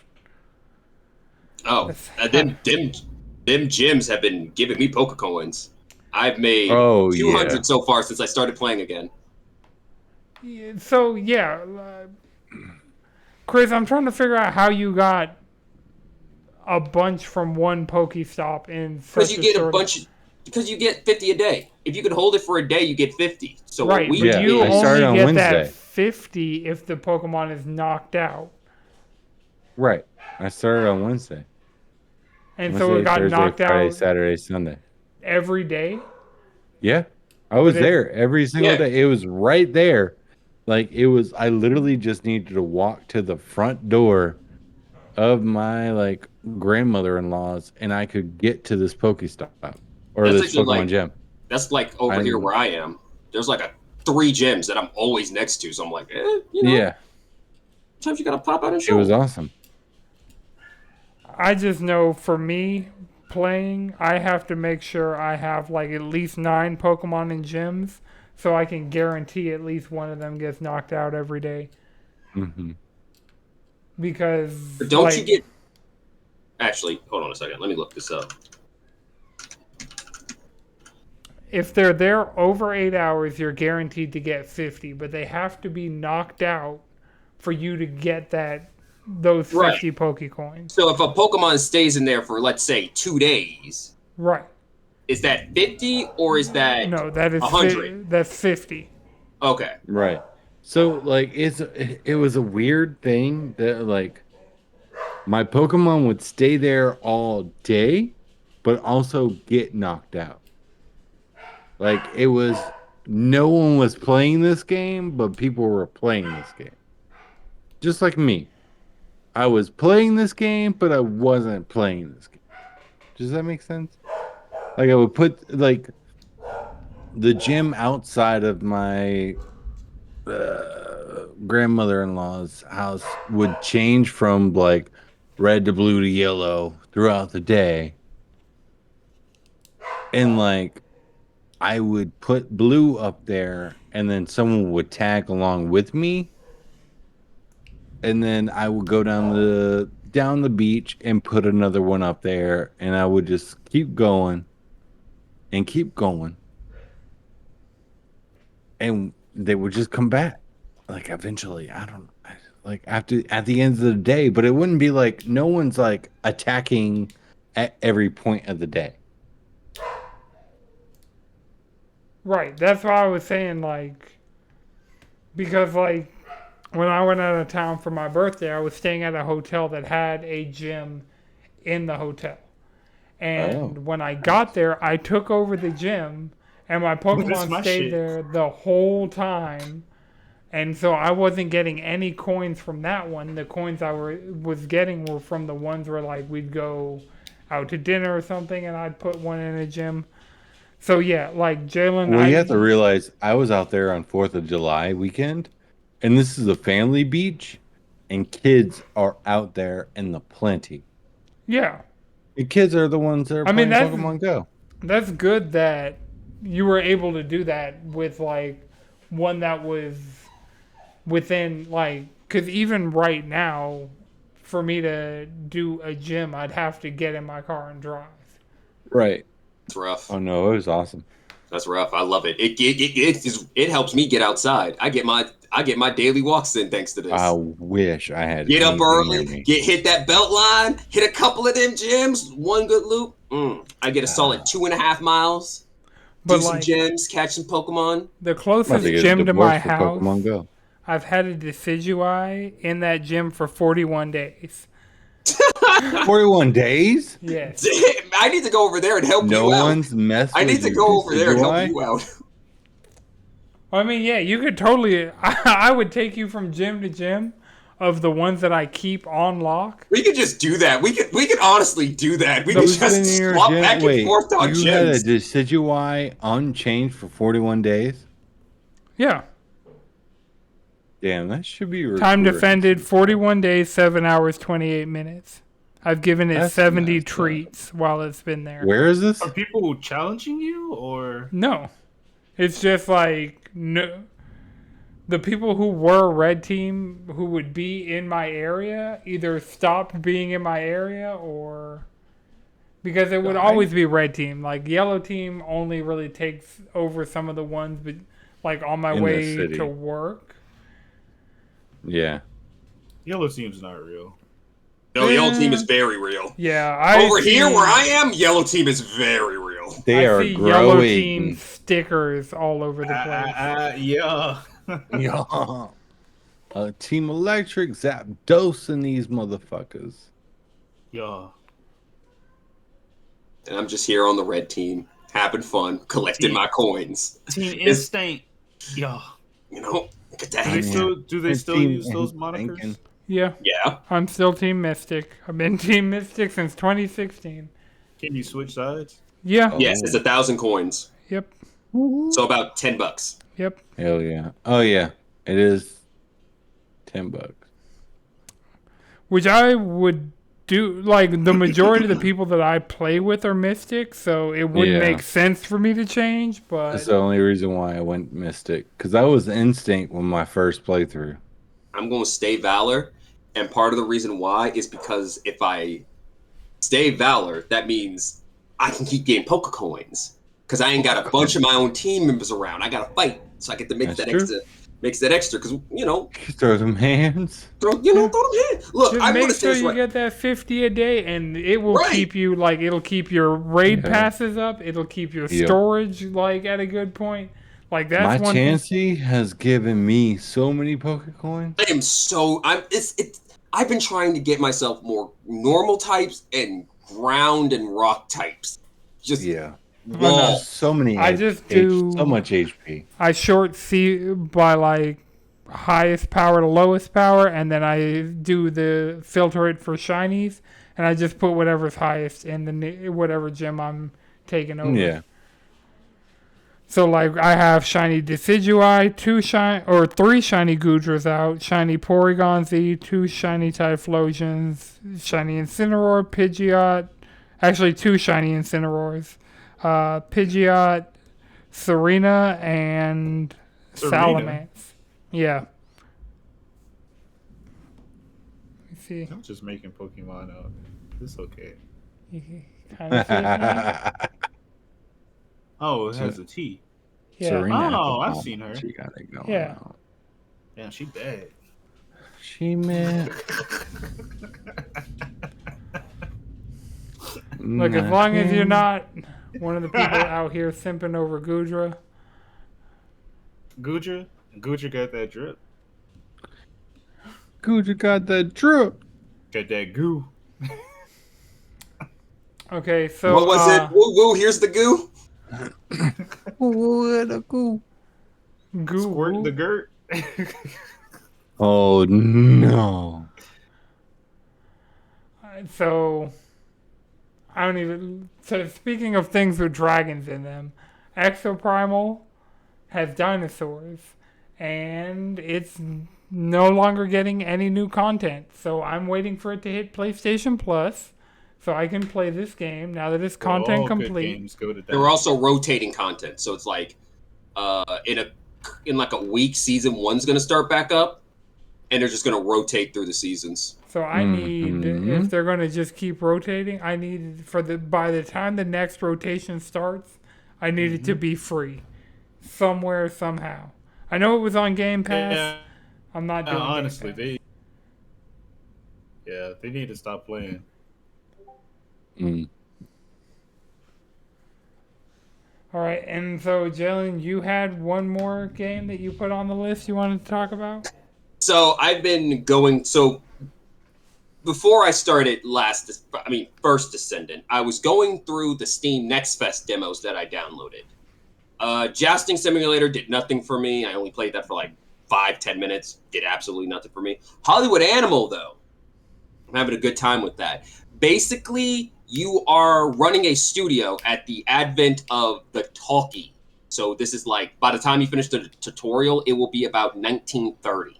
Oh, them gyms have been giving me Pokecoins. I've made 200 so far since I started playing again.
So, yeah. Chris, I'm trying to figure out how you got a bunch from one Pokestop in such
because you get 50 a day. If you can hold it for a day, you get 50. So
right,
what we
but you
I started
only
on
get
Wednesday.
that 50 if the Pokemon is knocked out.
Right. I started on Wednesday.
And
Wednesday,
so it got
Thursday,
knocked
Friday,
out
Saturday, Sunday.
every day?
Yeah. I was there every single day. It was right there. Like it was I literally just needed to walk to the front door of my like grandmother-in-law's and I could get to this Pokestop or this Pokemon gym.
That's like over here where I am. There's like 3 gyms that I'm always next to, so I'm like,
yeah.
Sometimes you gotta pop out and show.
It was awesome.
I just know for me playing, I have to make sure I have like at least 9 Pokemon in gyms so I can guarantee at least one of them gets knocked out every day.
Mm-hmm.
Because
but don't you get... Actually, hold on a second. Let me look this up.
If they're there over 8 hours, you're guaranteed to get 50, but they have to be knocked out for you to get those 50 Pokecoins.
So if a Pokemon stays in there for, let's say, 2 days,
right?
Is that 50 or is that
no? That is
100.
That's 50.
Okay.
Right. So like it was a weird thing that like my Pokemon would stay there all day, but also get knocked out. Like it was no one was playing this game, but people were playing this game. Just like me. I was playing this game, but I wasn't playing this game. Does that make sense? Like I would put like the gym outside of my grandmother-in-law's house would change from like red to blue to yellow throughout the day. And like I would put blue up there and then someone would tag along with me. And then I would go down the beach and put another one up there and I would just keep going and keep going. And they would just come back. like eventually, I don't like after at the end of the day, but it wouldn't be like no one's like attacking at every point of the day.
Right. That's why I was saying, like, because, like, when I went out of town for my birthday, I was staying at a hotel that had a gym in the hotel. And when I got there, I took over the gym, and my Pokemon stayed there the whole time. And so I wasn't getting any coins from that one. The coins I was getting were from the ones where, like, we'd go out to dinner or something, and I'd put one in a gym. So yeah, like Jalen.
Well, you have to realize I was out there on 4th of July weekend, and this is a family beach, and kids are out there in the plenty.
Yeah.
The kids are the ones that are playing Pokemon Go.
That's good that you were able to do that with, like, one that was within, like, because even right now, for me to do a gym, I'd have to get in my car and drive.
Right.
It's rough.
Oh no, it was awesome.
That's rough. I love it. It helps me get outside. I get my daily walks in thanks to this.
I wish I had
get up early, hit that belt line, hit a couple of them gyms, one good loop. I get a solid 2.5 miles.
But
do some gyms, catch some Pokemon.
The closest gym to my house, I've had a Decidueye in that gym for 41 days.
41 days?
Yes.
I need to go over there and help you out.
No one's messing with
I need to go over there and help you out.
I mean, yeah, you could totally. I would take you from gym to gym of the ones that I keep on lock.
We could just do that. We could honestly do that. We could just swap back and forth on gyms.
You had a Decidueye unchanged for 41 days?
Yeah.
Damn, that should be
time defended 41 days, 7 hours, 28 minutes. I've given it 70 treats while it's been there.
Where is this?
Are people challenging you or
no? It's just like no. The people who were red team who would be in my area either stopped being in my area or because it would always be red team. Like yellow team only really takes over some of the ones, but like on my way to work.
Yeah.
Yellow team's not real.
No, yellow team is very real.
Yeah,
over here where I am, yellow team is very real.
They are growing.
Yellow team stickers all over the place.
Yeah.
Yeah. Team Electric Zapdos these motherfuckers.
Yeah.
And I'm just here on the red team, having fun, collecting my coins.
Team Instinct. Yeah.
You know, look at that.
Do they still use those monikers?
Yeah.
Yeah.
I'm still Team Mystic. I've been Team Mystic since 2016.
Can you switch sides?
Yeah.
Yes, it's 1,000 coins.
Yep.
So about $10.
Yep.
Hell yeah. Oh yeah. It is $10.
Which I would do, like, the majority of the people that I play with are Mystic, so it wouldn't make sense for me to change, but...
That's the only reason why I went Mystic, because I was Instinct when my first playthrough.
I'm going to stay Valor, and part of the reason why is because if I stay Valor, that means I can keep getting Poke Coins, because I ain't got a bunch of my own team members around. I got to fight, so I get to make that extra, because, you know...
Throw them hands.
Throw them hands. Look,
just make sure you get that 50 a day, and it will keep you, like, it'll keep your raid passes up, it'll keep your storage, like, at a good point. Like, that's
my Chansey has given me so many Pokecoins.
I am so... I've been trying to get myself more normal types and ground and rock types. Just...
Yeah. Whoa. So many.
I just do
so much HP.
I short C by like highest power to lowest power, and then I do the filter it for shinies, and I just put whatever's highest in the whatever gym I'm taking over.
Yeah.
So like I have shiny Decidueye, 3 shiny Goodras out, shiny Porygon Z, 2 shiny Typhlosions, shiny Incineroar, Pidgeot, actually 2 shiny Incineroars. Pidgeot, Serena, and Salamence. Yeah. Let me see.
I'm just making Pokemon out. It's okay.
Kind of
oh, it has a T.
Yeah.
Serena,
oh, I've seen her.
She got it going.
Yeah.
Damn, she bad.
She man.
Look, as long as you're not one of the people out here simping over Gudra.
Gudra got that drip.
Gudra got that drip.
Got that goo.
Okay, so
what was it? Woo woo. Here's the goo.
What a goo.
Goo.
Squirt the girt.
Oh no.
So I don't even. So speaking of things with dragons in them, Exoprimal has dinosaurs, and it's no longer getting any new content. So I'm waiting for it to hit PlayStation Plus, so I can play this game now that it's content complete.
They're also rotating content, so it's like, in like a week, season 1's gonna start back up, and they're just gonna rotate through the seasons.
So I need, if they're gonna just keep rotating, I need by the time the next rotation starts, I need it to be free, somewhere somehow. I know it was on Game Pass.
Yeah.
I'm not doing
honestly,
Game Pass.
they need to stop playing.
All right, and so Jalen, you had one more game that you put on the list you wanted to talk about?
So I've been going. So before I started First Descendant, I was going through the Steam Next Fest demos that I downloaded. Jousting Simulator did nothing for me. I only played that for like 5-10 minutes. Did absolutely nothing for me. Hollywood Animal, though, I'm having a good time with that. Basically, you are running a studio at the advent of the talkie. So this is like, by the time you finish the tutorial, it will be about 1930.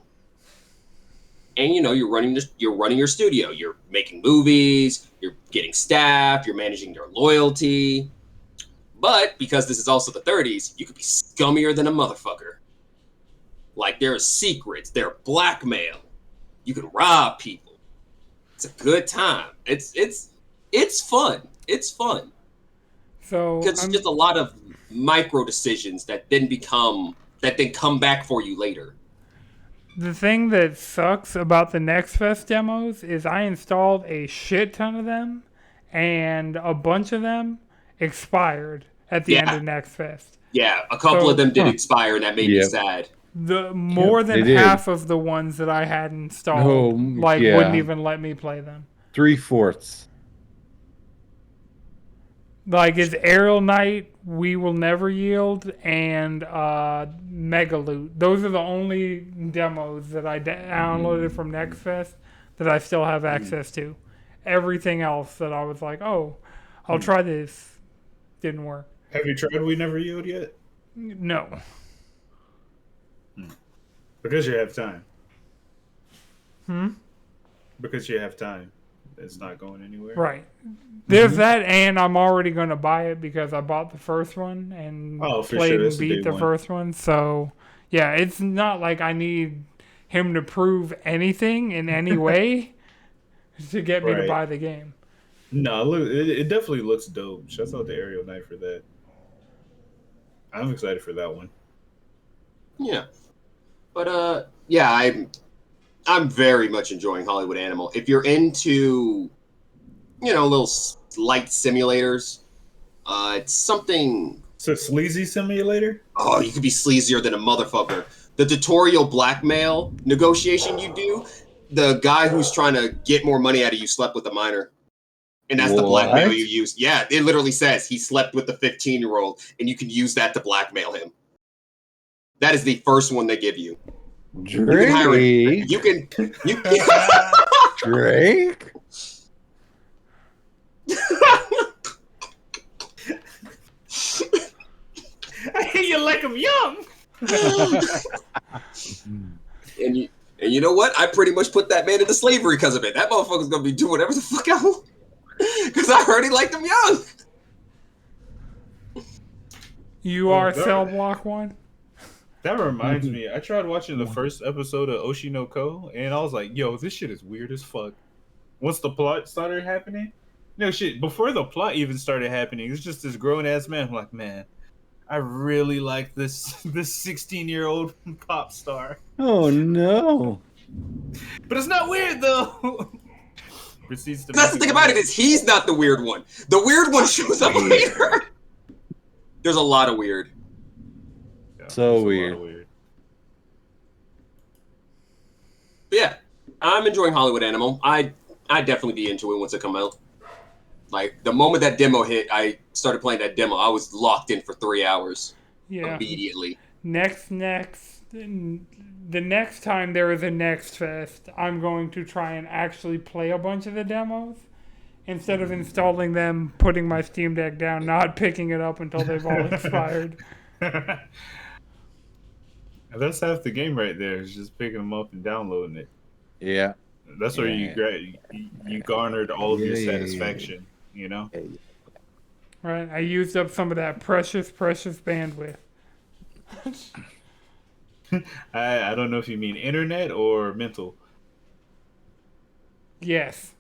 And you're running your studio. You're making movies. You're getting staff. You're managing their loyalty. But because this is also the 30s, you could be scummier than a motherfucker. Like, there are secrets. There are blackmail. You can rob people. It's a good time. It's fun. It's fun.
So
because it's just a lot of micro decisions that then come back for you later.
The thing that sucks about the Next Fest demos is I installed a shit ton of them, and a bunch of them expired at the end of Next Fest.
Yeah, a couple of them did expire, and that made me sad.
The more than half of the ones that I had installed, wouldn't even let me play them.
3/4.
Like, it's Aerial Knight, We Will Never Yield, and Megaloot. Those are the only demos that I downloaded from Next Fest that I still have access to. Everything else that I was like, oh, I'll try this, didn't work.
Have you tried We Never Yield yet?
No.
Because you have time. Because you have time. It's not going anywhere.
Right. There's that, and I'm already going to buy it because I bought the first one and played and beat the first one. So, yeah, it's not like I need him to prove anything in any way to get me to buy the game.
No, look, it definitely looks dope. Shouts out to Aerial Knight for that. I'm excited for that one.
Yeah. But, yeah, I'm very much enjoying Hollywood Animal. If you're into, little light simulators, it's something...
It's a sleazy simulator?
Oh, you could be sleazier than a motherfucker. The tutorial blackmail negotiation you do, the guy who's trying to get more money out of you slept with a minor. And that's the blackmail you use. Yeah, it literally says he slept with the 15-year-old, and you can use that to blackmail him. That is the first one they give you.
Drake.
You can
Drake.
I hear you like him young.
And you know what? I pretty much put that man into slavery because of it. That motherfucker's gonna be doing whatever the fuck I want. Because I heard he liked him young.
You are Cell Block 1?
That reminds me, I tried watching the first episode of Oshi no Ko, and I was like, yo, this shit is weird as fuck. Once the plot started happening, no shit, before the plot even started happening, it was just this grown-ass man. I'm like, man, I really like this 16-year-old pop star.
Oh no!
But it's not weird though. Proceeds to
That's the thing about it is he's not the weird one. The weird one shows up later. There's a lot of weird.
Yeah,
So weird.
But yeah, I'm enjoying Hollywood Animal. I'd definitely be into it once it come out. Like, the moment that demo hit, I started playing that demo. I was locked in for 3 hours.
Yeah.
Immediately.
The next time there is a Next Fest, I'm going to try and actually play a bunch of the demos. Instead of installing them, putting my Steam Deck down, not picking it up until they've all expired.
That's half the game right there. Is just picking them up and downloading it.
Yeah.
That's where you garnered all of your satisfaction. You know.
Right. I used up some of that precious bandwidth.
I don't know if you mean internet or mental.
Yes.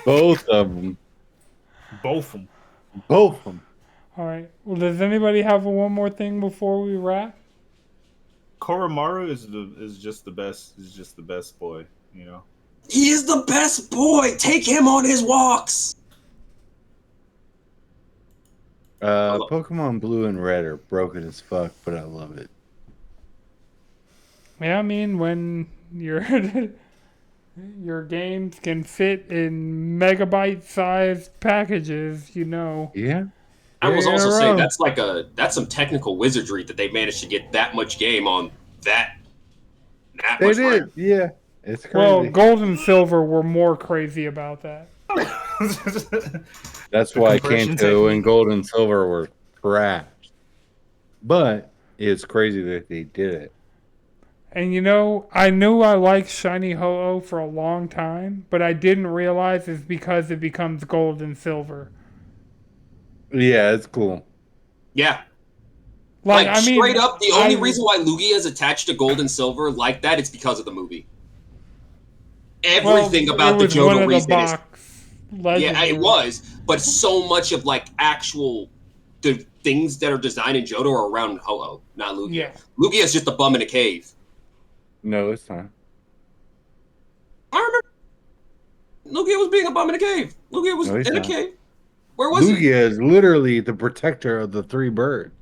Both of them.
Both of them.
Both of them.
All right. Well, does anybody have one more thing before we wrap?
Koromaru is just the best. Is just the best boy. You know.
He is the best boy. Take him on his walks.
Pokemon Blue and Red are broken as fuck, but I love it.
Yeah, I mean, when your games can fit in megabyte-sized packages, you know.
Yeah.
I was also saying that's some technical wizardry that they managed to get that much game on that
They
much
did,
RAM.
yeah. It's crazy.
Well, Gold and Silver were more crazy about that.
That's why Kanto and Gold and Silver were trash. But it's crazy that they did it.
And you know, I knew I liked Shiny Ho-Oh for a long time, but I didn't realize it's because it becomes Gold and Silver.
Yeah, it's cool.
Yeah.
Like,
I mean, straight up, the only reason why Lugia is attached to Gold and Silver like that is because of the movie. Everything about the Johto reason is... Yeah, it was, but so much of like the things that are designed in Johto are around Ho-Oh, not Lugia.
Yeah.
Lugia is just a bum in a cave.
No, it's not.
I remember Lugia was being a bum in a cave. Lugia was in a cave. Where was he?
Lugia is literally the protector of the three birds.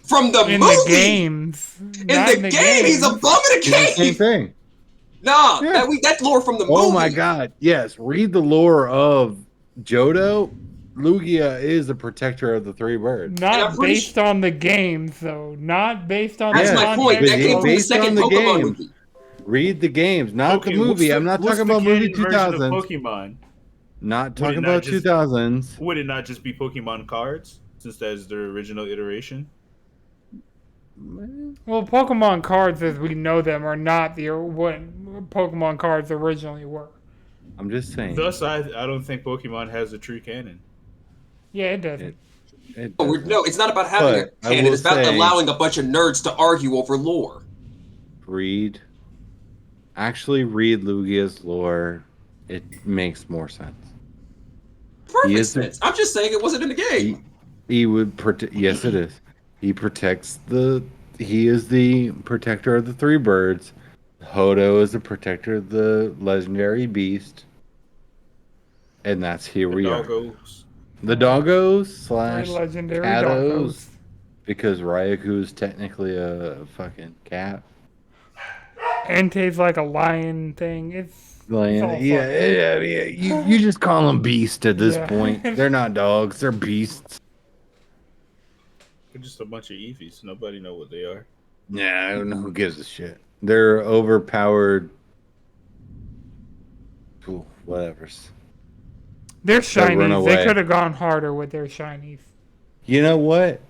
From the movie!
The games.
In the game, he's a bum in a cave!
Same thing.
Nah, that's lore from the movie.
Oh my god, yes. Read the lore of Johto. Lugia is the protector of the three birds.
Not based on the games, though. Not based on
That's my point. That came from the second Pokemon movie.
Read the games, not the movie. I'm not talking about movie 2000s.
Pokemon.
Not talking about 2000s.
Would it not just be Pokemon cards, since that is their original iteration?
Well, Pokemon cards as we know them are not what Pokemon cards originally were.
I'm just saying.
Thus, I don't think Pokemon has a true canon.
Yeah, it doesn't.
No, it's not about having a canon. It's about allowing a bunch of nerds to argue over lore.
Actually read Lugia's lore. It makes more sense.
Perfect sense. I'm just saying it wasn't in the game.
He would protect. Yes, it is. He protects He is the protector of the three birds. Hodo is the protector of the legendary beast. And that's here we are. The doggos /
legendary
catos.
doggos.
Because Raikou is technically a fucking cat.
Entei's like a lion thing. It's
yeah. You just call them beast at this point. They're not dogs. They're beasts.
They're just a bunch of Eevees. Nobody know what they are.
Yeah, I don't know who gives a shit. They're overpowered. Cool, whatever's.
They're shinies. They could have gone harder with their shinies.
You know what?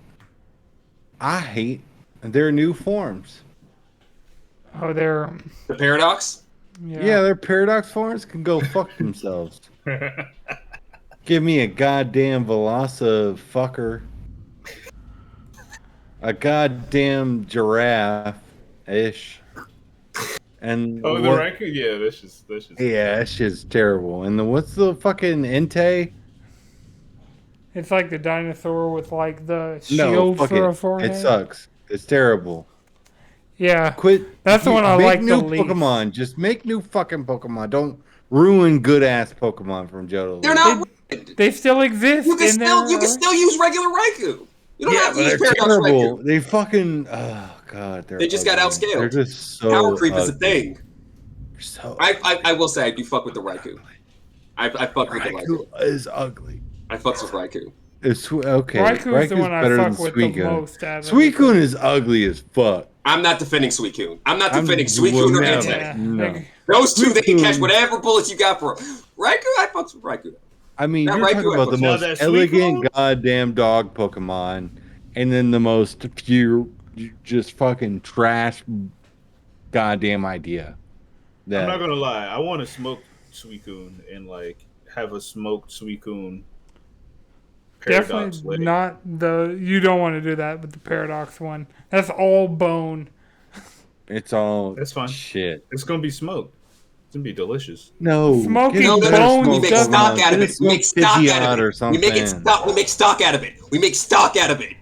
I hate their new forms.
Oh, they're...
The Paradox?
Yeah, their Paradox forms can go fuck themselves. Give me a goddamn Velosa fucker. A goddamn giraffe-ish. And
the Raikou? Yeah, that's just...
Yeah, that shit's terrible. And what's the fucking Entei?
It's like the dinosaur with like the
No,
shield
fuck
for
it.
a forehead.
It sucks. It's terrible.
Yeah.
Quit.
That's the one I
make
like
new
the least.
Pokemon. Just make new fucking Pokemon. Don't ruin good ass Pokemon from Johto.
They're not ruined.
They still exist.
You can still use regular Raikou. You don't have to use Paradox
terrible.
Raikou.
They fucking god.
They just got outscaled.
They're just so
power creep
ugly.
is a thing.
So
I will say I do fuck with the Raikou. I fuck with the Raikou.
Is ugly.
I fucks with Raikou.
It's okay.
Raikou's the one I
better
fuck
than
with the
Suicune.
most. Out of
Suicune is ugly as fuck.
I'm not defending Suicune. I'm not defending Suicune or Entei.
Yeah.
No.
Those two, they can
Suicune-
catch whatever bullets you got for them. Raikou, I fucks with Raikou.
I mean,
That
you're
Raikou
talking about the
episode.
most
Now that
elegant
Suicune?
goddamn dog Pokemon, and then the most pure, just fucking trash goddamn idea.
I'm not gonna lie. I want to smoke Suicune and like have a smoked Suicune. Paradox
Definitely
Lake.
not the. You don't want to do that with the Paradox one. That's all bone.
It's all
That's fine.
shit.
It's gonna be smoked. It's gonna be delicious.
No,
Smoking
get
No,
better
bones
we
smoke
make
doesn't-
stock
Pokemon.
out of
Get
it.
a
We make
smoke
stock
Pidgeot
out of
or
it.
something.
We make stock out of it. We make stock out of it.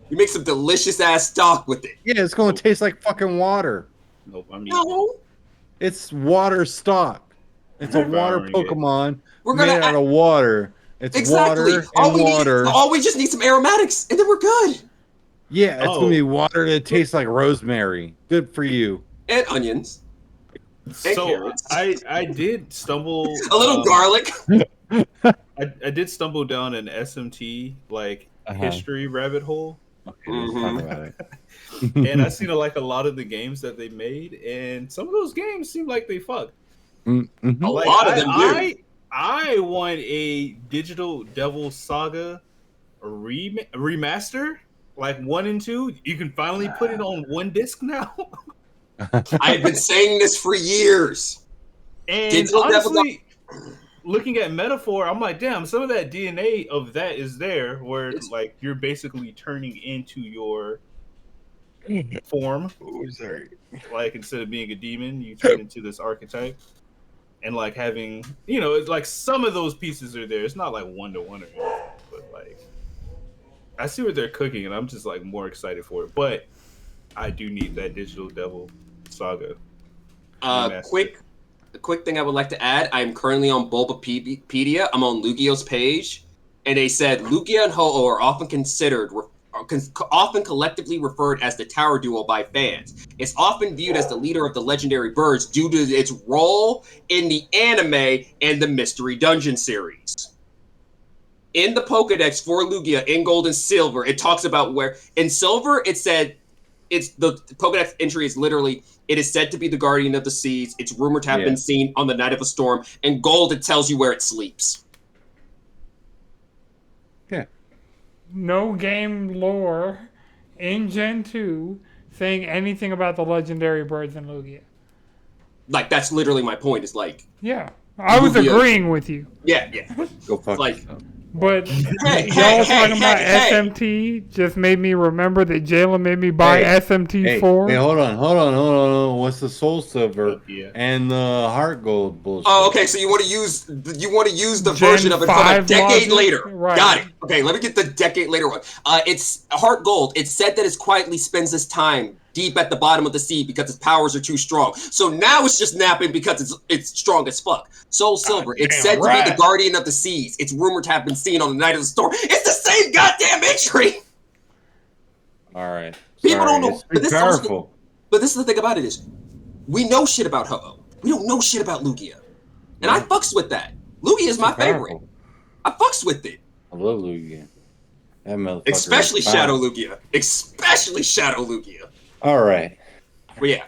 We make some delicious ass stock with it.
Yeah, it's going to taste like fucking water.
Nope. I'm eating.
No,
It's water stock. It's a water
Devouring it.
Pokemon
we're gonna
made out of water. It's
exactly.
water and water.
All we just need some aromatics, and then we're good.
Yeah, it's
Oh.
gonna be water that tastes like rosemary. Good for you.
And onions,
So
carrots.
I did stumble
a little garlic.
I did stumble down an SMT like history rabbit hole,
Okay, let's talk about it.
and I seen like a lot of the games that they made, and some of those games seem like they fucked.
Mhm.
A
Like,
lot of them do.
I want a Digital Devil Saga remaster, like 1 and 2. You can finally put it on one disc now.
I've been saying this for years.
And
Digital Devil
honestly, looking at Metaphor, I'm like, damn, some of that DNA of that is there, where like you're basically turning into your form.
Oh, sorry.
Like instead of being a demon, you turn into this archetype. And like having, you know, it's like some of those pieces are there. It's not like 1-to-1 or anything, but like I see what they're cooking, and I'm just like more excited for it. But I do need that Digital Devil Saga.
Quick thing I would like to add. I'm currently on Bulbapedia. I'm on Lugia's page, and they said Lugia and Ho-Oh are often often collectively referred as the Tower Duo by fans. It's often viewed as the leader of the legendary birds due to its role in the anime and the Mystery Dungeon series. In the Pokedex for Lugia in Gold and Silver, it talks about where in Silver it said it's the Pokedex entry is literally it is said to be the guardian of the seas. It's rumored to have been seen on the night of a storm. In Gold, it tells you where it sleeps.
Yeah.
No game lore in Gen 2 saying anything about the legendary birds in Lugia.
Like that's literally my point. Is like
Yeah. I was
Lugia.
agreeing with you.
yeah.
Go fuck
Like-
yourself.
But
Hey,
y'all talking about
hey.
SMT just made me remember that Jayla made me buy
Hey,
SMT4.
Hey, hold on. What's the Soul Silver
Yeah.
and the Heart Gold bullshit?
Oh, okay. So you want to use the
Gen
version of it from a
5
decade
logic?
later.
Right.
Got it. Okay, let me get the decade later one. It's Heart Gold. It's said that it quietly spends its time deep at the bottom of the sea because its powers are too strong. So now it's just napping because it's strong as fuck. Soul Silver. It's said to be the guardian of the seas. It's rumored to have been seen on the night of the storm. It's the same goddamn entry.
All right.
People don't know.
It's pretty powerful.
But this is the thing about it is, we know shit about Ho-Oh. We don't know shit about Lugia. And I fucks with that. Lugia is my favorite.
Powerful.
I fucks with it.
I love Lugia. That motherfucker.
Especially
is
Shadow
fire.
Lugia. Especially Shadow Lugia.
All right.
But yeah.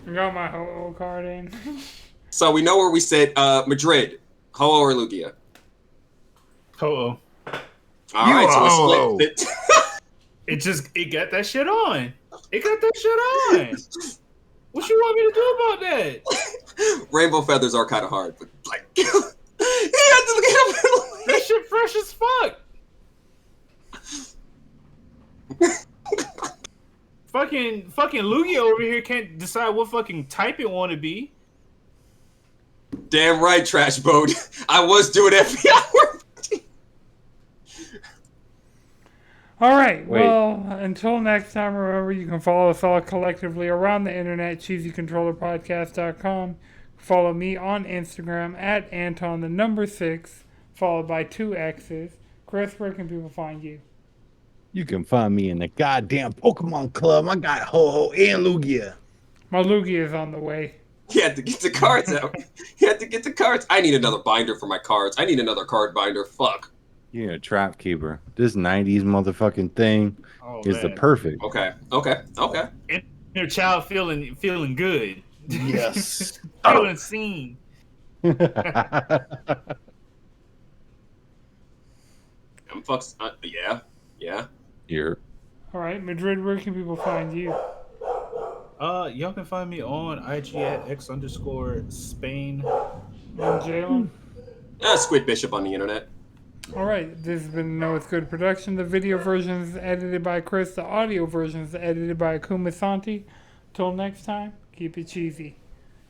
I got my Ho-Oh card in.
So we know where we sit. Madrid. Ho-Oh or Lugia?
Ho-Oh.
All right, so
Ho-Oh.
let's split it.
It got that shit on. It got that shit on. What you want me to do about that?
Rainbow feathers are kind of hard, but like, he had to look at
That shit fresh as fuck. fucking Lugia over here can't decide what fucking type it want to be.
Damn right, Trash Boat. I was doing FBI work.
All right.
Wait.
Well, until next time, remember you can follow us all collectively around the internet, cheesycontrollerpodcast.com. Follow me on Instagram at Anton6, followed by 2 X's. Chris, where can people find you?
You can find me in the goddamn Pokemon Club. I got Ho-Ho and Lugia.
My Lugia is on the way.
He had to get the cards out. He had to get the cards. I need another binder for my cards. I need another card binder. Fuck.
You're a trap keeper. This 90s motherfucking thing is the perfect.
Okay.
Inner child feeling good.
Yes.
Feeling seen.
Yeah.
Here.
All right, Madrid, where can people find you?
Y'all can find me on IG at X_Spain.
And Jalen?
Squid Bishop on the internet.
All right, this has been Know It's Good production. The video version is edited by Chris. The audio version is edited by Akuma Santi. Till next time, keep it cheesy.